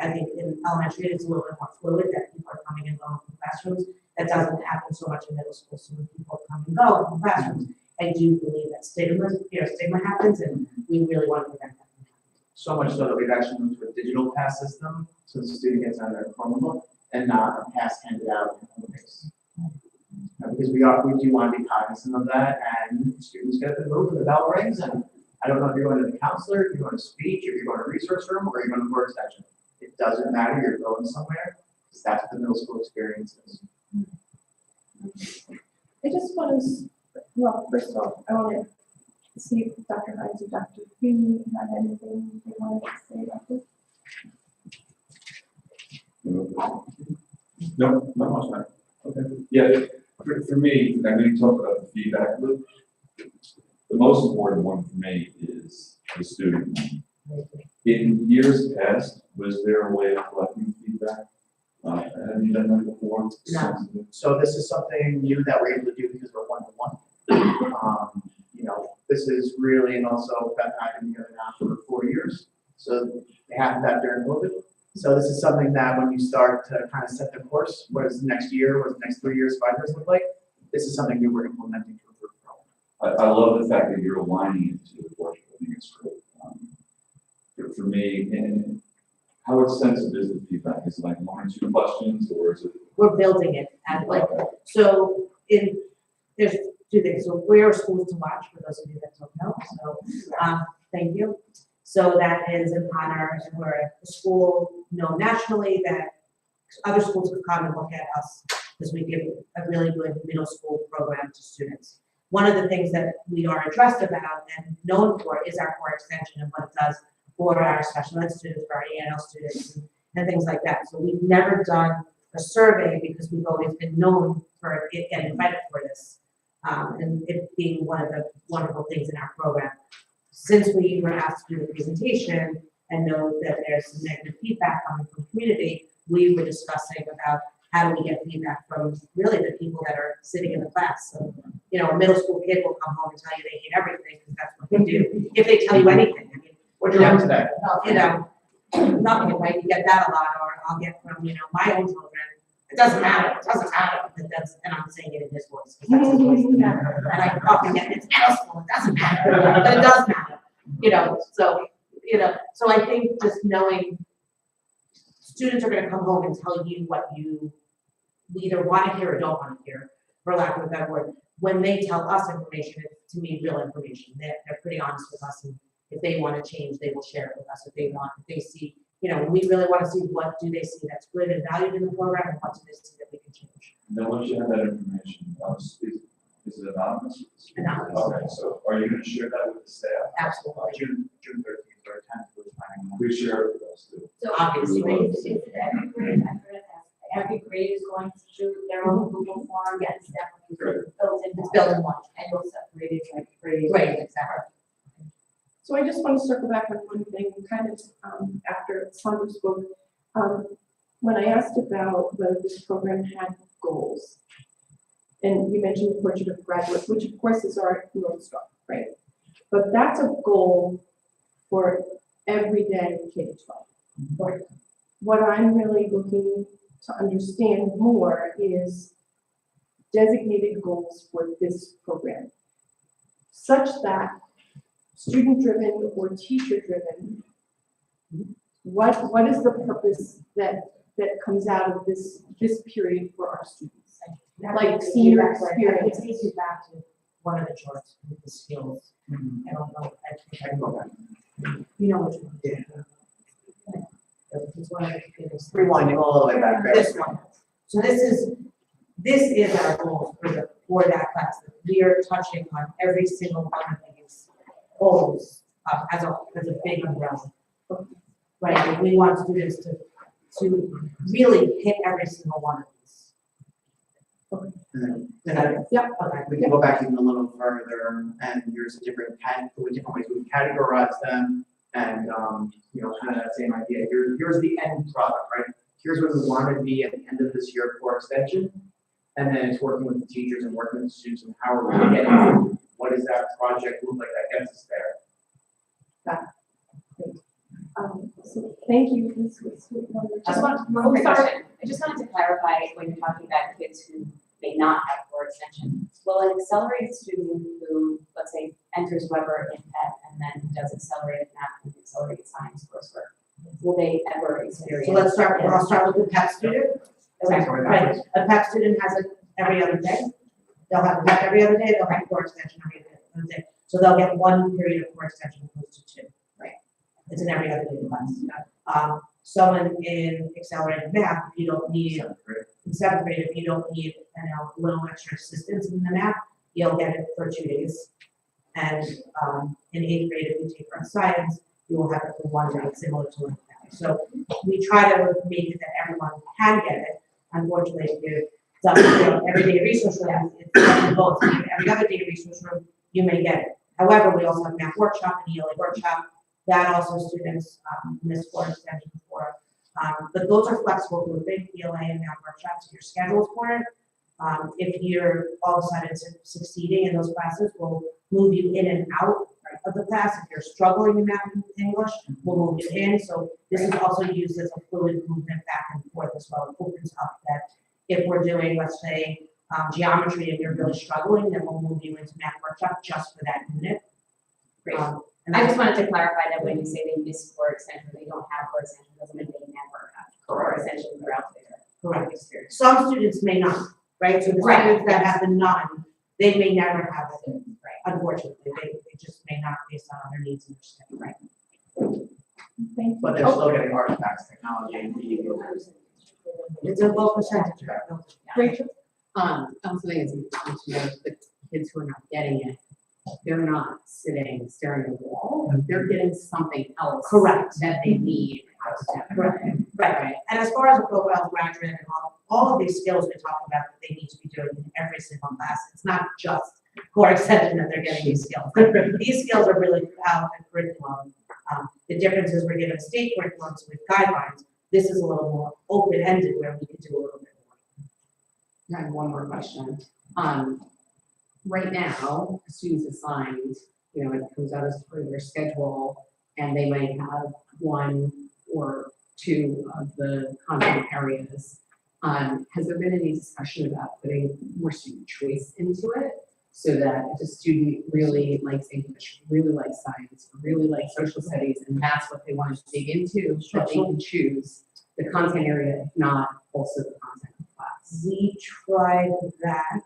I think in elementary, it's a little bit more fluid that people are coming and going from classrooms. That doesn't happen so much in middle school, so when people come and go from classrooms, I do believe that stigma happens, and we really want to prevent that. So much so that we've actually moved to a digital pass system, so the student gets on their Chromebook and not a pass handed out in the base. Because we do want to be cognizant of that, and students get to move when the bell rings, and I don't know if you're going to the counselor, if you're going to speech, if you're going to resource room, or you're going to core extension. It doesn't matter, you're going somewhere, because that's what the middle school experience is. I just want to, well, first of all, I want to see if Dr. Hines or Dr. Feeney have anything they wanted to say about this. No, not much. Okay. Yeah, for me, I mean, you talk about the feedback loop. The most important one for me is the student. In years past, was there a way of collecting feedback? Have you done that before? No. So this is something new that we're able to do because we're one-to-one. This is really, and also Beth and I have been here now for 4 years. So they have that during COVID. So this is something that when you start to kind of set the course, what is the next year, what does the next 3 years, 5 years look like? This is something new we're implementing to improve the program. I love the fact that you're aligning it to the course. I think it's great. For me, and how extensive is the feedback? Is it like 1 or 2 questions, or is it? We're building it, and so there's 2 things. So where are schools to watch, for those of you that don't know, so, thank you. So that is an honor, and we're a school known nationally that other schools could come and look at us because we give a really good middle school program to students. One of the things that we are addressed about and known for is our core extension and what it does for our special ed students, for our ENL students, and things like that. So we've never done a survey because we've always been known for getting credit for this, and it being one of the wonderful things in our program. Since we were asked to do the presentation and know that there's some negative feedback coming from the community, we were discussing about how do we get feedback from really the people that are sitting in the class? So, you know, a middle school kid will come home and tell you they hate everything, because that's what they do, if they tell you anything. I mean, What'd you learn today? you know, nothing, right? You get that a lot, or I'll get from, you know, my own children, it doesn't matter, but that's, and I'm saying it in his voice, because that's his voice. And I often get, it's middle school, it doesn't matter, but it does matter, you know, so I think just knowing students are gonna come home and tell you what you either wanna hear or don't wanna hear, for lack of a better word. When they tell us information, it's to me real information, they're pretty honest with us, and if they wanna change, they will share it with us. If they see, you know, we really wanna see what do they see that's good and valued in the program, and what do they see that we can change. Then once you have that information, is it anonymous? Anonymous. Okay, so are you gonna share that with the staff? Absolutely. June 13th or 10th, we're planning on. We share it with us too. So Obviously. is it every grade, I forgot to ask, every grade is going to do their own Google form, and it's definitely built in. It's built in one. And you'll separate it like grades. Great, exactly. So I just want to circle back on one thing, kind of, after Sandra spoke. When I asked about whether this program had goals, and you mentioned the portrait of graduates, which of course is our North Star, right? But that's a goal for every day K-12. What I'm really looking to understand more is designated goals for this program, such that student-driven or teacher-driven, what is the purpose that comes out of this period for our students? Like senior experience. It takes you back to one of the charts with the skills. I don't know, I think I know that. You know which one? Yeah. It's one of the. Rewinding all the way back there. This one. So this is our goal for that class. We are touching on every single one of these goals as a big umbrella. Right, and we want students to really hit every single one of these. And I, Yep. Okay. we can go back even a little further, and there's different ways we categorize them, and, you know, kind of that same idea. Here's the end product, right? Here's where we want to be at the end of this year for extension, and then it's working with the teachers and working with the students, and how are we getting, what does that project look like that gets us there? So thank you. This was wonderful. Just one quick question. I just wanted to clarify when you're talking about kids who may not have core extension. Will an accelerated student who, let's say, enters Weber in PET and then does accelerated math and accelerated science coursework, will they ever experience? So I'll start with the PEP student. Okay. Right, a PEP student has it every other day. They'll have a PEP every other day, they'll have core extension every other day. So they'll get one period of core extension opposed to two. Right. It's an every other day class. Someone in accelerated math, if you don't need, in seventh grade, if you don't need, you know, a little extra assistance in the math, you'll get it for 2 days. And in eighth grade, if you take earth science, you will have it for 1 day, similar to like that. So we try to make it that everyone can get it. Unfortunately, if you don't, you know, everyday resource room, it's both. Every other day resource room, you may get it. However, we also have math workshop and ELA workshop. That also students miss core extension for. But those are flexible grouping, ELA and math workshops, your schedules for it. If you're all of a sudden succeeding in those classes, we'll move you in and out of the class. If you're struggling in math and English, we'll move you in. So this is also used as a fluid movement back and forth as well. It opens up that if we're doing, let's say, geometry and you're really struggling, then we'll move you into math workshop just for that unit. Great. And I just wanted to clarify that when you say they miss core extension, they don't have core extension, doesn't mean they never have core extension throughout their correct. experience. Some students may not, right? So the Right. students that have the none, they may never have it, right? Unfortunately, they just may not based on their needs and their schedule, right? Thank But they're still getting artifacts, technology, and PE. It's a low percentage. Rachel? Something is important to note, the kids who are not getting it, they're not sitting staring at the wall, they're getting something else. Correct. That they need. Right. And as far as a profile graduate and all of these skills we talk about that they need to be doing in every single class, it's not just core extension that they're getting these skills. These skills are really throughout the curriculum. The difference is we're given state curriculums with guidelines. This is a little more open-ended where we can do a little bit more. I have one more question. Right now, a student's assigned, you know, it comes out as part of their schedule, and they might have one or two of the content areas. Has there been any discussion about putting more student choice into it? So that if a student really likes English, really likes science, really likes social studies, and that's what they want to dig into, that they can choose the content area, if not also the content of class. We tried that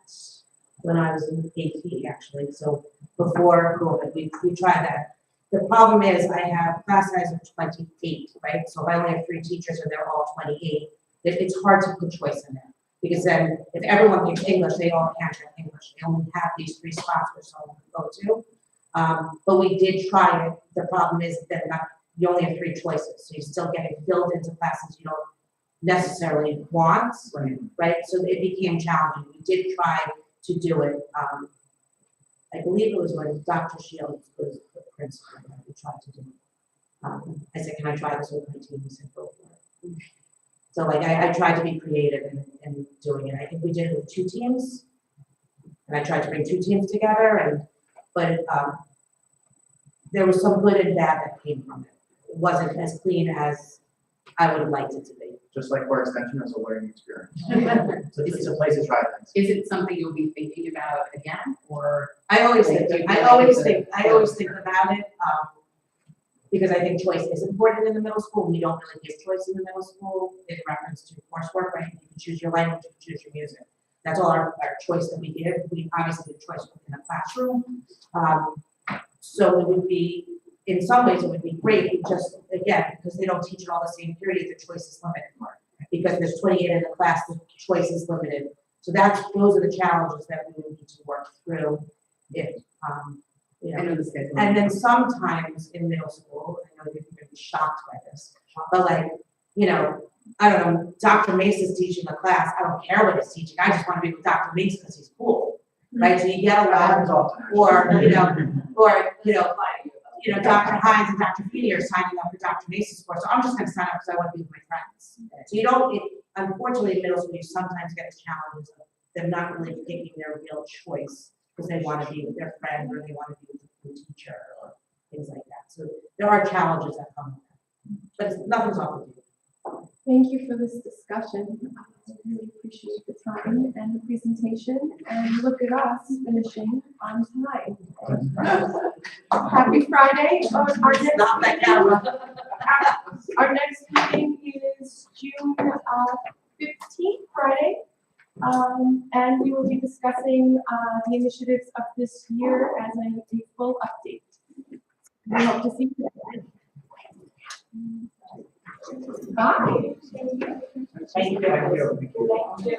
when I was in AP actually, so before COVID, we tried that. The problem is I have class size of 28, right? So if I only have 3 teachers and they're all 28, it's hard to put choice in there. Because then if everyone picks English, they all can't have English. They only have these 3 spots where someone can go to. But we did try it. The problem is that you only have 3 choices. So you're still getting filled into classes you don't necessarily want, right? So it became challenging. We did try to do it. I believe it was when Dr. Shields was the principal that we tried to do it. I said, can I try this with my team? He said, go for it. So like I tried to be creative in doing it. I think we did it with 2 teams. And I tried to bring 2 teams together but there was some good and bad that came from it. It wasn't as clean as I would have liked it to be. Just like core extension as a learning experience. So it's a place to try things. Is it something you'll be thinking about again, or? I always think Do you about it, because I think choice is important in the middle school. We don't really give choice in the middle school in reference to coursework, right? You can choose your language, you can choose your music. That's all our choice that we give. We obviously give choice within the classroom. So it would be, in some ways, it would be great, just, again, because they don't teach it all the same period, the choice is limited. Because there's 28 in the class, the choice is limited. So those are the challenges that we would need to work through it. You know. I know the schedule. And then sometimes in middle school, I know you're gonna be shocked by this, but like, you know, I don't know, Dr. Mace is teaching a class, I don't care what he's teaching, I just wanna be with Dr. Mace because he's cool, right? So you get a lot of, or, Dr. Hines and Dr. Feedy are signing up for Dr. Mace's course, so I'm just gonna sign up because I wanna be with my friends. So you don't, unfortunately, in middle school, you sometimes get the challenges of them not really picking their real choice because they want to be with their friend or they want to be with the teacher or things like that. So there are challenges that come with that, but nothing's off the table. Thank you for this discussion. I really appreciate the time and the presentation, and look at us finishing on time. Happy Friday. Our next meeting is June 15th, Friday. And we will be discussing the initiatives of this year as a full update. We hope to see you then. Bye. Thank you. Thank you.